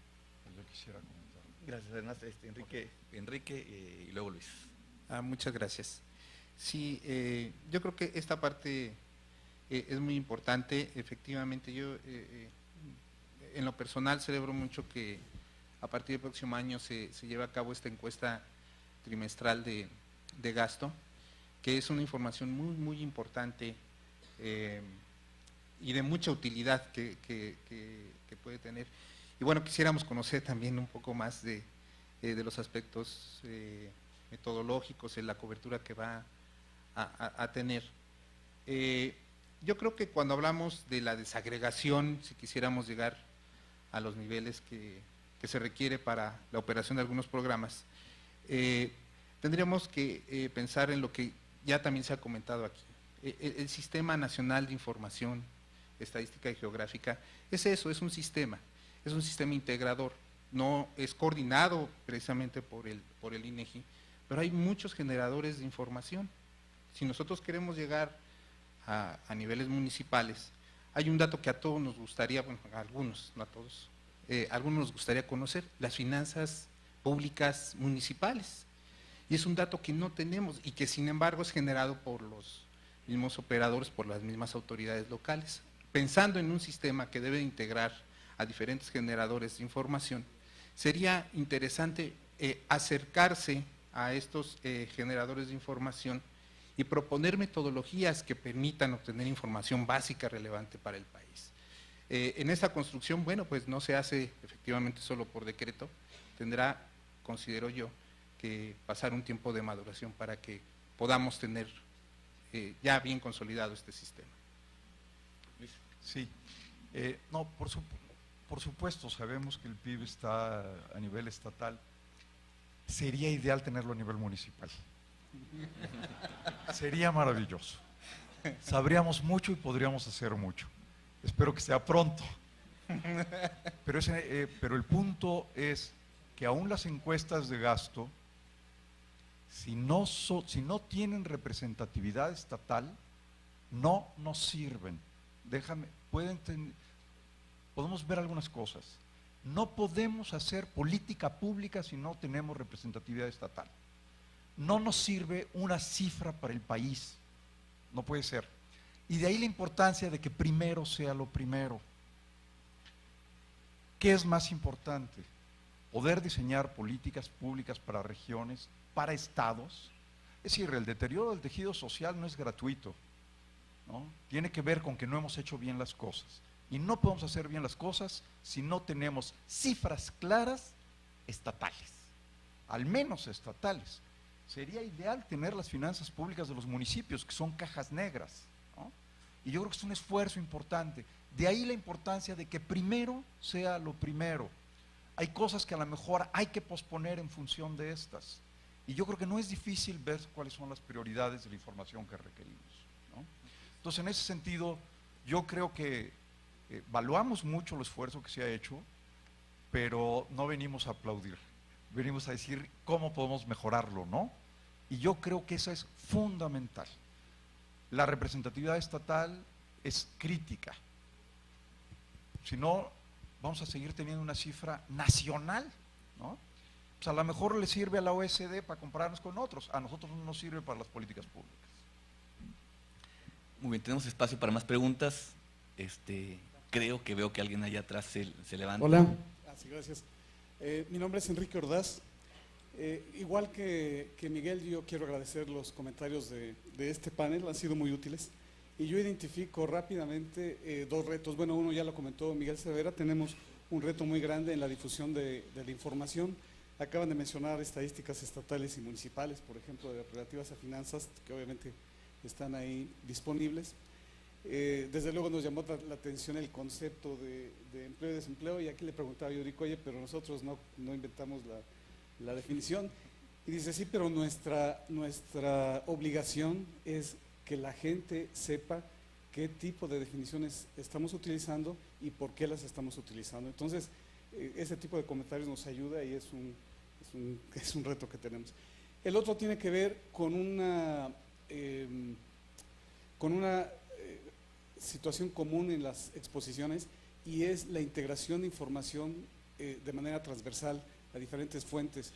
Yo quisiera comentar. Gracias, además, Enrique y luego Luis. Muchas gracias. Sí, yo creo que esta parte es muy importante. Efectivamente, yo en lo personal celebro mucho que a partir del próximo año se lleve a cabo esta encuesta trimestral de gasto, que es una información muy, muy importante y de mucha utilidad que puede tener. Y bueno, quisiéramos conocer también un poco más de los aspectos metodológicos, en la cobertura que va a tener. Yo creo que cuando hablamos de la desagregación, si quisiéramos llegar a los niveles que se requiere para la operación de algunos programas, tendríamos que pensar en lo que ya también se ha comentado aquí. El Sistema Nacional de Información Estadística y Geográfica es eso, es un sistema integrador, no es coordinado precisamente por el INEGI, pero hay muchos generadores de información. Si nosotros queremos llegar a niveles municipales, hay un dato que a todos nos gustaría, bueno, a algunos, no a todos, algunos nos gustaría conocer, las finanzas públicas municipales. Y es un dato que no tenemos y que sin embargo es generado por los mismos operadores, por las mismas autoridades locales. Pensando en un sistema que debe integrar a diferentes generadores de información, sería interesante acercarse a estos generadores de información y proponer metodologías que permitan obtener información básica relevante para el país. En esta construcción, bueno, pues no se hace efectivamente solo por decreto, tendrá, considero yo, que pasar un tiempo de maduración para que podamos tener ya bien consolidado este sistema. Sí, no, por supuesto, sabemos que el PIB está a nivel estatal. Sería ideal tenerlo a nivel municipal. Sería maravilloso. Sabríamos mucho y podríamos hacer mucho. Espero que sea pronto. Pero el punto es que aún las encuestas de gasto, si no tienen representatividad estatal, no nos sirven. Podemos ver algunas cosas. No podemos hacer política pública si no tenemos representatividad estatal. No nos sirve una cifra para el país. No puede ser. Y de ahí la importancia de que primero sea lo primero. ¿Qué es más importante? Poder diseñar políticas públicas para regiones, para estados. Es decir, el deterioro del tejido social no es gratuito, ¿no? Tiene que ver con que no hemos hecho bien las cosas. Y no podemos hacer bien las cosas si no tenemos cifras claras estatales, al menos estatales. Sería ideal tener las finanzas públicas de los municipios, que son cajas negras, ¿no? Y yo creo que es un esfuerzo importante. De ahí la importancia de que primero sea lo primero. Hay cosas que a lo mejor hay que posponer en función de estas. Y yo creo que no es difícil ver cuáles son las prioridades de la información que requerimos, ¿no? Entonces, en ese sentido, yo creo que valuamos mucho el esfuerzo que se ha hecho, pero no venimos a aplaudir, venimos a decir cómo podemos mejorarlo, ¿no? Y yo creo que eso es fundamental. La representatividad estatal es crítica. Si no, vamos a seguir teniendo una cifra nacional, ¿no? Pues a lo mejor le sirve a la OSD para compararnos con otros, a nosotros no nos sirve para las políticas públicas. Muy bien, tenemos espacio para más preguntas. Veo que alguien allá atrás se levanta. Hola, sí, gracias. Mi nombre es Enrique Ordaz. Igual que Miguel, yo quiero agradecer los comentarios de este panel, han sido muy útiles. Y yo identifico rápidamente dos retos. Bueno, uno ya lo comentó Miguel Cervera, tenemos un reto muy grande en la difusión de la información. Acaban de mencionar estadísticas estatales y municipales, por ejemplo, relativas a finanzas, que obviamente están ahí disponibles. Desde luego nos llamó la atención el concepto de empleo y desempleo, y aquí le preguntaba yo, oye, pero nosotros no inventamos la definición. Y dice, sí, pero nuestra obligación es que la gente sepa qué tipo de definiciones estamos utilizando y por qué las estamos utilizando. Entonces, ese tipo de comentarios nos ayuda y es un reto que tenemos. El otro tiene que ver con una situación común en las exposiciones, y es la integración de información de manera transversal a diferentes fuentes.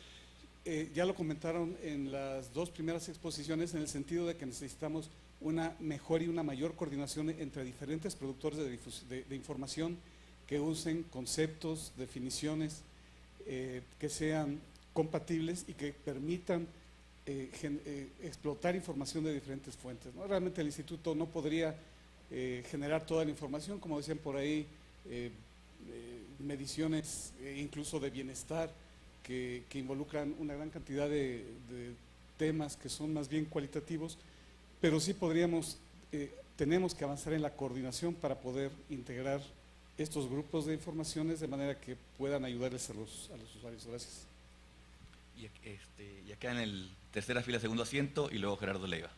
Ya lo comentaron en las dos primeras exposiciones, en el sentido de que necesitamos una mejor y una mayor coordinación entre diferentes productores de información que usen conceptos, definiciones que sean compatibles y que permitan explotar información de diferentes fuentes, ¿no? Realmente el instituto no podría generar toda la información, como decían por ahí, mediciones incluso de bienestar que involucran una gran cantidad de temas que son más bien cualitativos, pero sí tenemos que avanzar en la coordinación para poder integrar estos grupos de informaciones de manera que puedan ayudarles a los usuarios. Gracias. Y acá en el tercera fila, segundo asiento, y luego Gerardo Leiva.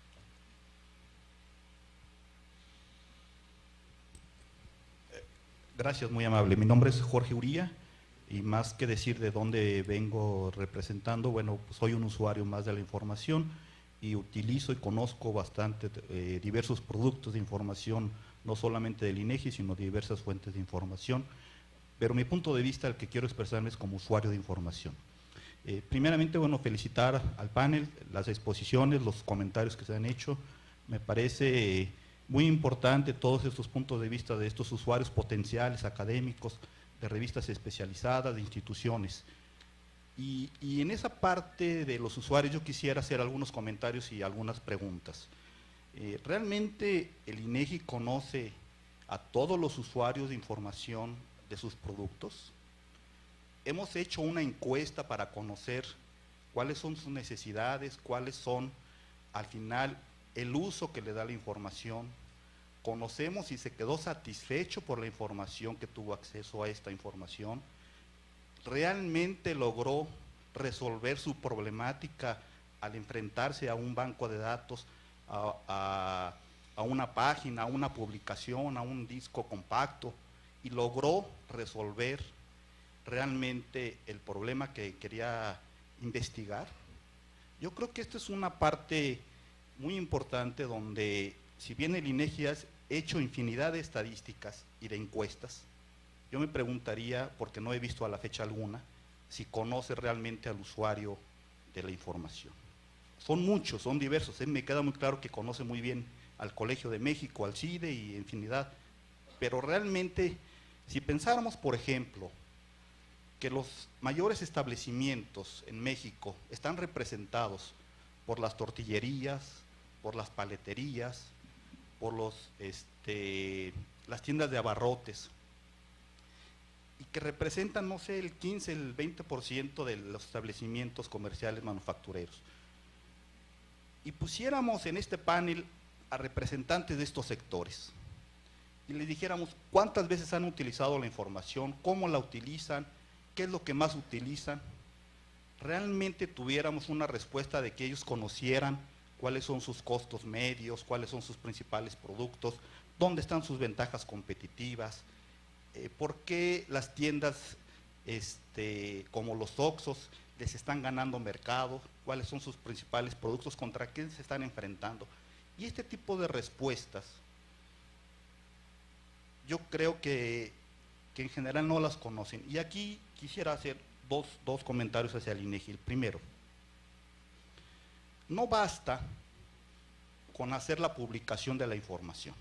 Gracias, muy amable. Mi nombre es Jorge Uría, y más que decir de dónde vengo representando, bueno, pues soy un usuario más de la información y utilizo y conozco bastante diversos productos de información, no solamente del INEGI, sino de diversas fuentes de información, pero mi punto de vista, el que quiero expresarme, es como usuario de información. Primeramente, bueno, felicitar al panel, las exposiciones, los comentarios que se han hecho. Me parece muy importante todos estos puntos de vista de estos usuarios potenciales, académicos, de revistas especializadas, de instituciones. Y en esa parte de los usuarios yo quisiera hacer algunos comentarios y algunas preguntas. ¿Realmente el INEGI conoce a todos los usuarios de información de sus productos? Hemos hecho una encuesta para conocer cuáles son sus necesidades, cuáles son, al final, el uso que le da la información. Conocemos si se quedó satisfecho por la información, que tuvo acceso a esta información. ¿Realmente logró resolver su problemática al enfrentarse a un banco de datos, a una página, a una publicación, a un disco compacto, y logró resolver realmente el problema que quería investigar? Yo creo que esta es una parte muy importante donde, si bien el INEGI ha hecho infinidad de estadísticas y de encuestas, yo me preguntaría, porque no he visto a la fecha alguna, si conoce realmente al usuario de la información. Son muchos, son diversos, me queda muy claro que conoce muy bien al Colegio de México, al CIDE y infinidad, pero realmente, si pensáramos, por ejemplo, que los mayores establecimientos en México están representados por las tortillerías, por las paleterías, por las tiendas de abarrotes, y que representan, no sé, el 15, el 20% de los establecimientos comerciales manufactureros. Y pusiéramos en este panel a representantes de estos sectores y les dijéramos cuántas veces han utilizado la información, cómo la utilizan, qué es lo que más utilizan, realmente tuviéramos una respuesta de que ellos conocieran cuáles son sus costos medios, cuáles son sus principales productos, dónde están sus ventajas competitivas, por qué las tiendas como los Oxxos les están ganando mercado, cuáles son sus principales productos, contra quién se están enfrentando. Y este tipo de respuestas, yo creo que en general no las conocen. Y aquí quisiera hacer dos comentarios hacia el INEGI. El primero, no basta con hacer la publicación de la información.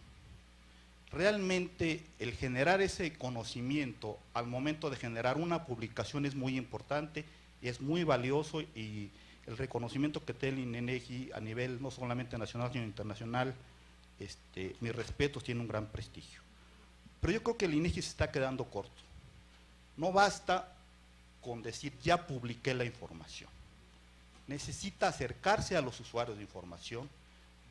Realmente el generar ese conocimiento al momento de generar una publicación es muy importante, es muy valioso, y el reconocimiento que tiene el INEGI a nivel no solamente nacional sino internacional, mis respetos, tiene un gran prestigio. Pero yo creo que el INEGI se está quedando corto. No basta con decir ya publiqué la información. Necesita acercarse a los usuarios de información,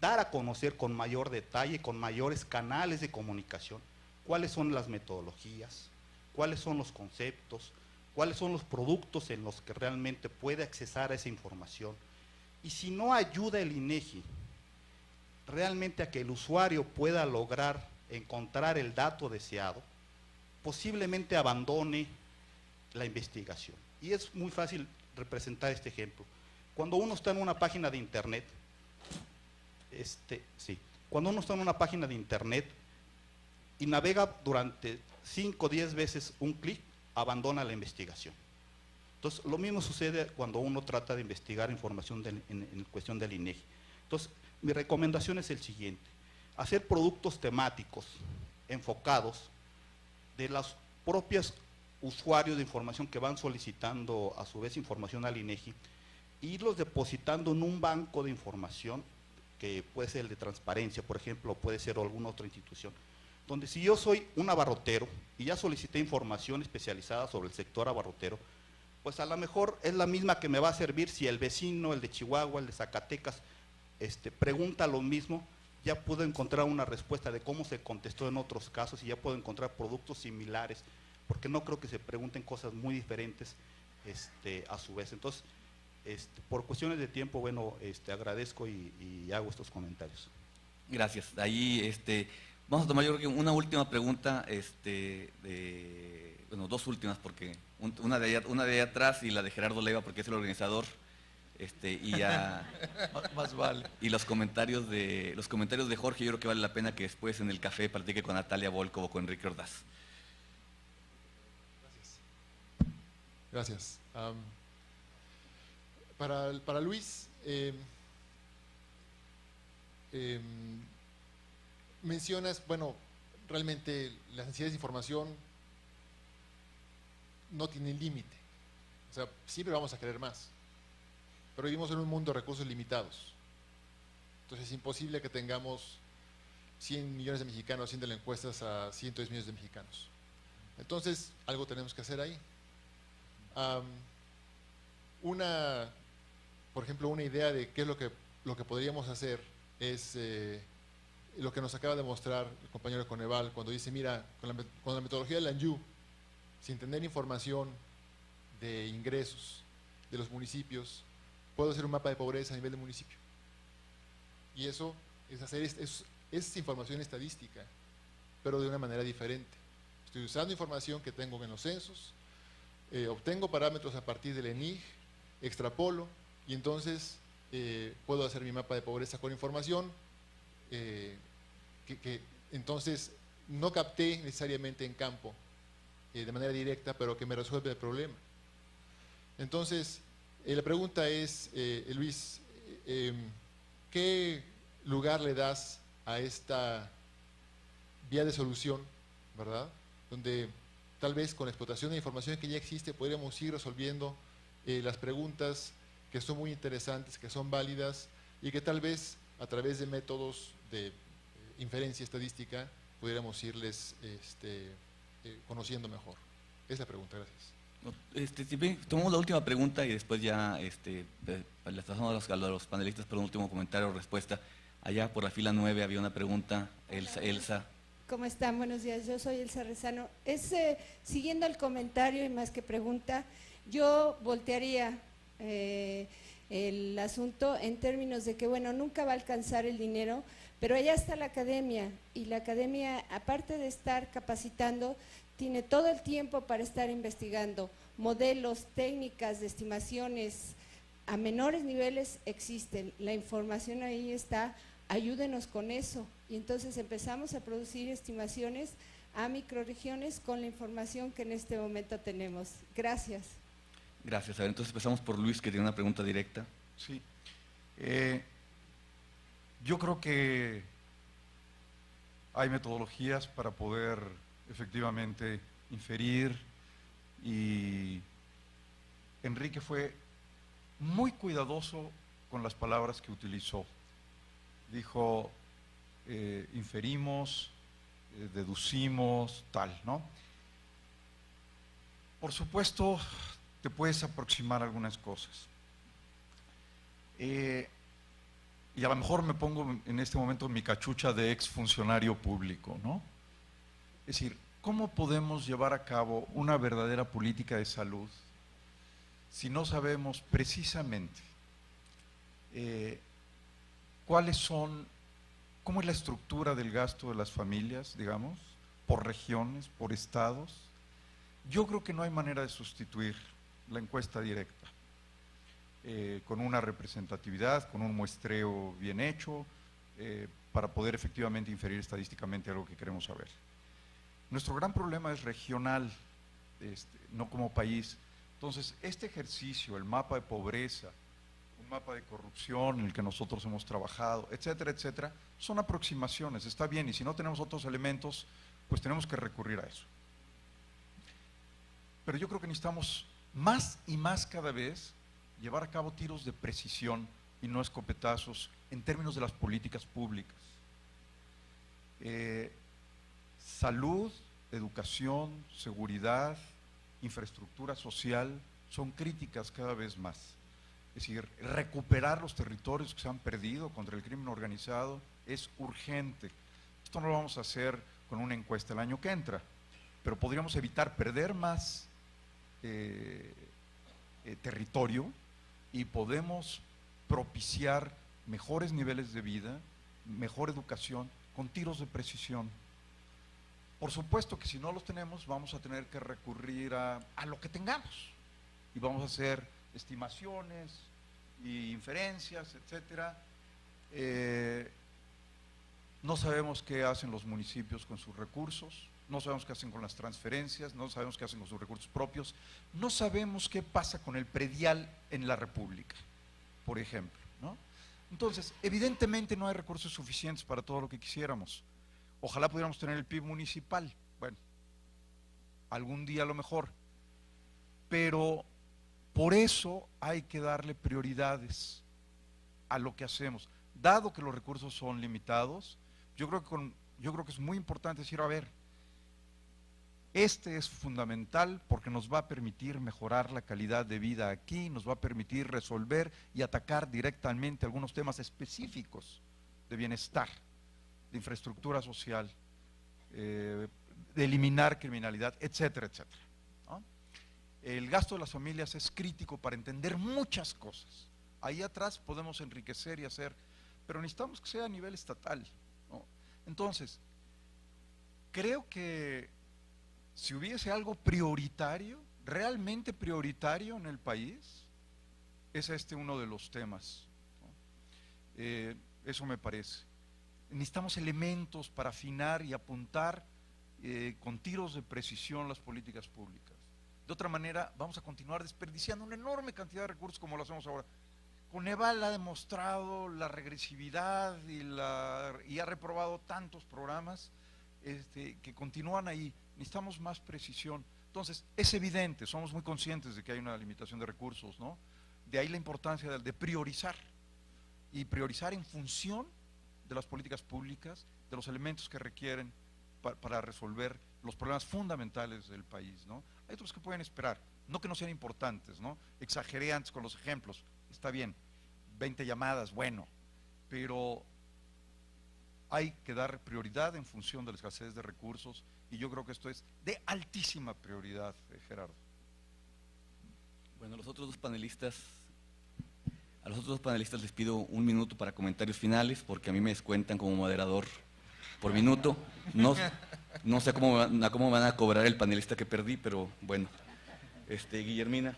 dar a conocer con mayor detalle, con mayores canales de comunicación, cuáles son las metodologías, cuáles son los conceptos, cuáles son los productos en los que realmente puede accesar a esa información. Y si no ayuda el INEGI realmente a que el usuario pueda lograr encontrar el dato deseado, posiblemente abandone la investigación. Y es muy fácil representar este ejemplo. Cuando uno está en una página de internet, cuando uno está en una página de internet y navega durante 5 o 10 veces un clic, abandona la investigación. Entonces, lo mismo sucede cuando uno trata de investigar información en cuestión del INEGI. Entonces, mi recomendación es el siguiente: hacer productos temáticos enfocados de los propios usuarios de información que van solicitando a su vez información al INEGI, e irlos depositando en un banco de información, que puede ser el de transparencia, por ejemplo, o puede ser alguna otra institución, donde si yo soy un abarrotero y ya solicité información especializada sobre el sector abarrotero, pues a lo mejor es la misma que me va a servir si el vecino, el de Chihuahua, el de Zacatecas, pregunta lo mismo. Ya puedo encontrar una respuesta de cómo se contestó en otros casos y ya puedo encontrar productos similares, porque no creo que se pregunten cosas muy diferentes a su vez. Entonces, por cuestiones de tiempo, bueno, agradezco y hago estos comentarios. Gracias. Ahí vamos a tomar, yo creo que una última pregunta, bueno, dos últimas, porque una de allá atrás y la de Gerardo Leiva, porque es el organizador. Más vale. Y los comentarios de Jorge, yo creo que vale la pena que después en el café platique con Natalia Volkov o con Enrique Ordaz. Gracias. Para Luis, mencionas, bueno, realmente las necesidades de información no tienen límite. O sea, siempre vamos a querer más. Pero vivimos en un mundo de recursos limitados. Entonces es imposible que tengamos 100 millones de mexicanos haciendo encuestas a cientos de millones de mexicanos. Entonces, algo tenemos que hacer ahí. Por ejemplo, una idea de qué es lo que podríamos hacer es lo que nos acaba de mostrar el compañero Coneval cuando dice, mira, con la metodología de Lanyú, sin tener información de ingresos de los municipios, puedo hacer un mapa de pobreza a nivel de municipio. Y eso es información estadística, pero de una manera diferente. Estoy usando información que tengo en los censos, obtengo parámetros a partir del ENIG, extrapolo, y entonces puedo hacer mi mapa de pobreza con información que entonces no capté necesariamente en campo de manera directa, pero que me resuelve el problema. Entonces, la pregunta es, Luis, ¿qué lugar le das a esta vía de solución, verdad? Donde tal vez con la explotación de información que ya existe podríamos ir resolviendo las preguntas que son muy interesantes, que son válidas y que tal vez a través de métodos de inferencia estadística pudiéramos irles conociendo mejor. Es la pregunta, gracias. Tomamos la última pregunta y después ya les pasamos a los panelistas por un último comentario o respuesta. Allá por la fila 9 había una pregunta, Elsa. ¿Cómo están? Buenos días, yo soy Elsa Rezano. Siguiendo el comentario y más que pregunta, yo voltearía el asunto en términos de que, bueno, nunca va a alcanzar el dinero, pero allá está la academia, y la academia, aparte de estar capacitando, tiene todo el tiempo para estar investigando. Modelos, técnicas de estimaciones a menores niveles existen, la información ahí está, ayúdenos con eso. Y entonces empezamos a producir estimaciones a microrregiones con la información que en este momento tenemos. Gracias. Gracias. A ver, entonces empezamos por Luis, que tiene una pregunta directa. Sí. Yo creo que hay metodologías para poder efectivamente inferir, y Enrique fue muy cuidadoso con las palabras que utilizó. Dijo, inferimos, deducimos, tal, ¿no? Por supuesto, te puedes aproximar a algunas cosas. Y a lo mejor me pongo en este momento mi cachucha de exfuncionario público, ¿no? Es decir, ¿cómo podemos llevar a cabo una verdadera política de salud si no sabemos precisamente cómo es la estructura del gasto de las familias, digamos, por regiones, por estados? Yo creo que no hay manera de sustituir la encuesta directa con una representatividad, con un muestreo bien hecho, para poder efectivamente inferir estadísticamente algo que queremos saber. Nuestro gran problema es regional, no como país. Entonces, este ejercicio, el mapa de pobreza, un mapa de corrupción en el que nosotros hemos trabajado, etcétera, etcétera, son aproximaciones, está bien, y si no tenemos otros elementos, pues tenemos que recurrir a eso. Pero yo creo que necesitamos más y más cada vez llevar a cabo tiros de precisión y no escopetazos en términos de las políticas públicas. Salud, educación, seguridad, infraestructura social son críticas cada vez más. Es decir, recuperar los territorios que se han perdido contra el crimen organizado es urgente. Esto no lo vamos a hacer con una encuesta el año que entra, pero podríamos evitar perder más territorio y podemos propiciar mejores niveles de vida, mejor educación, con tiros de precisión. Por supuesto que si no los tenemos, vamos a tener que recurrir a lo que tengamos y vamos a hacer estimaciones y inferencias, etcétera. No sabemos qué hacen los municipios con sus recursos, no sabemos qué hacen con las transferencias, no sabemos qué hacen con sus recursos propios, no sabemos qué pasa con el predial en la República, por ejemplo, ¿no? Entonces, evidentemente no hay recursos suficientes para todo lo que quisiéramos. Ojalá pudiéramos tener el PIB municipal, bueno, algún día a lo mejor, pero por eso hay que darle prioridades a lo que hacemos. Dado que los recursos son limitados, yo creo que es muy importante decir, a ver, este es fundamental porque nos va a permitir mejorar la calidad de vida aquí, nos va a permitir resolver y atacar directamente algunos temas específicos de bienestar, de infraestructura social, de eliminar criminalidad, etcétera, etcétera, ¿no? El gasto de las familias es crítico para entender muchas cosas. Ahí atrás podemos enriquecer y hacer, pero necesitamos que sea a nivel estatal, ¿no? Entonces, creo que si hubiese algo prioritario, realmente prioritario en el país, es uno de los temas, ¿no? Eso me parece. Necesitamos elementos para afinar y apuntar con tiros de precisión las políticas públicas. De otra manera, vamos a continuar desperdiciando una enorme cantidad de recursos como lo hacemos ahora. Coneval ha demostrado la regresividad y ha reprobado tantos programas que continúan ahí. Necesitamos más precisión. Entonces, es evidente, somos muy conscientes de que hay una limitación de recursos, ¿no? De ahí la importancia de priorizar, y priorizar en función de las políticas públicas, de los elementos que requieren para resolver los problemas fundamentales del país, ¿no? Hay otros que pueden esperar, no que no sean importantes, ¿no? Exageré antes con los ejemplos, está bien, 20 llamadas, bueno, pero hay que dar prioridad en función de la escasez de recursos, y yo creo que esto es de altísima prioridad, Gerardo. Bueno, a los otros dos panelistas les pido un minuto para comentarios finales, porque a mí me descuentan como moderador por minuto. No sé cómo van a cobrar el panelista que perdí, pero bueno. Guillermina.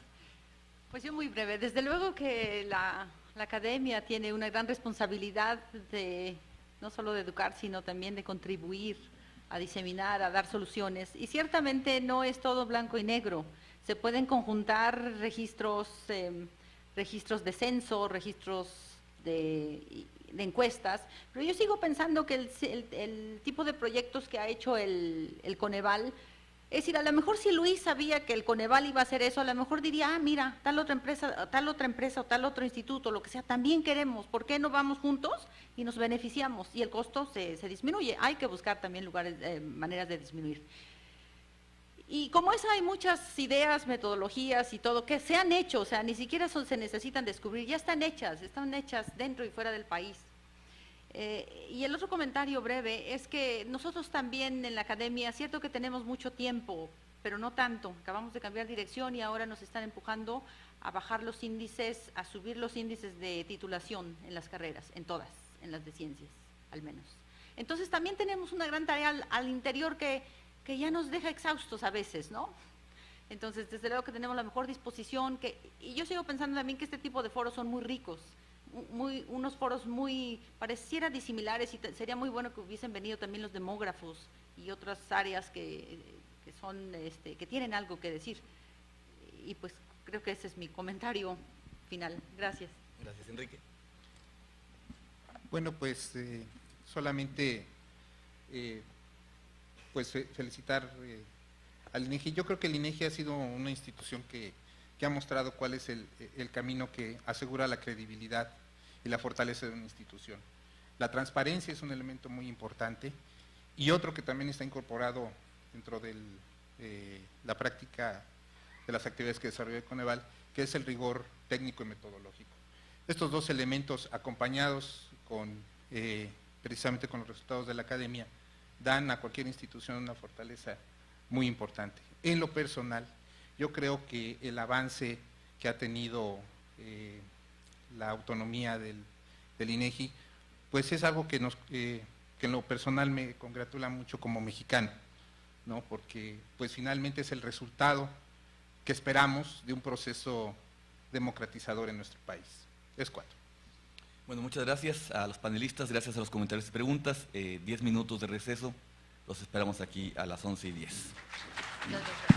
Pues yo muy breve. Desde luego que la academia tiene una gran responsabilidad de no solo de educar, sino también de contribuir a diseminar, a dar soluciones. Y ciertamente no es todo blanco y negro. Se pueden conjuntar registros de censo, registros de encuestas, pero yo sigo pensando que el tipo de proyectos que ha hecho el Coneval, es decir, a lo mejor si Luis sabía que el Coneval iba a hacer eso, a lo mejor diría, mira, tal otra empresa o tal otro instituto, lo que sea, también queremos, ¿por qué no vamos juntos y nos beneficiamos? Y el costo se disminuye. Hay que buscar también maneras de disminuir. Y como esa hay muchas ideas, metodologías y todo que se han hecho, o sea, ni siquiera se necesitan descubrir, ya están hechas dentro y fuera del país. Y el otro comentario breve es que nosotros también en la academia, cierto que tenemos mucho tiempo, pero no tanto. Acabamos de cambiar dirección y ahora nos están empujando a bajar los índices, a subir los índices de titulación en las carreras, en todas, en las de ciencias, al menos. Entonces también tenemos una gran tarea al interior que ya nos deja exhaustos a veces, ¿no? Entonces, desde luego que tenemos la mejor disposición, y yo sigo pensando también que este tipo de foros son muy ricos, unos foros muy, pareciera disimilares, y sería muy bueno que hubiesen venido también los demógrafos y otras áreas que son, que tienen algo que decir. Y pues creo que ese es mi comentario final. Gracias. Gracias, Enrique. Bueno, pues solamente pues felicitar al INEGI. Yo creo que el INEGI ha sido una institución que ha mostrado cuál es el camino que asegura la credibilidad y la fortaleza de una institución. La transparencia es un elemento muy importante, y otro que también está incorporado dentro de la práctica de las actividades que desarrolla el Coneval, que es el rigor técnico y metodológico. Estos dos elementos, acompañados precisamente con los resultados de la academia, dan a cualquier institución una fortaleza muy importante. En lo personal, yo creo que el avance que ha tenido la autonomía del INEGI, pues es algo que en lo personal me congratula mucho como mexicano, ¿no? Porque pues finalmente es el resultado que esperamos de un proceso democratizador en nuestro país. Es cuatro. Bueno, muchas gracias a los panelistas, gracias a los comentarios y preguntas. 10 minutos de receso, los esperamos aquí a las 11:10. Gracias.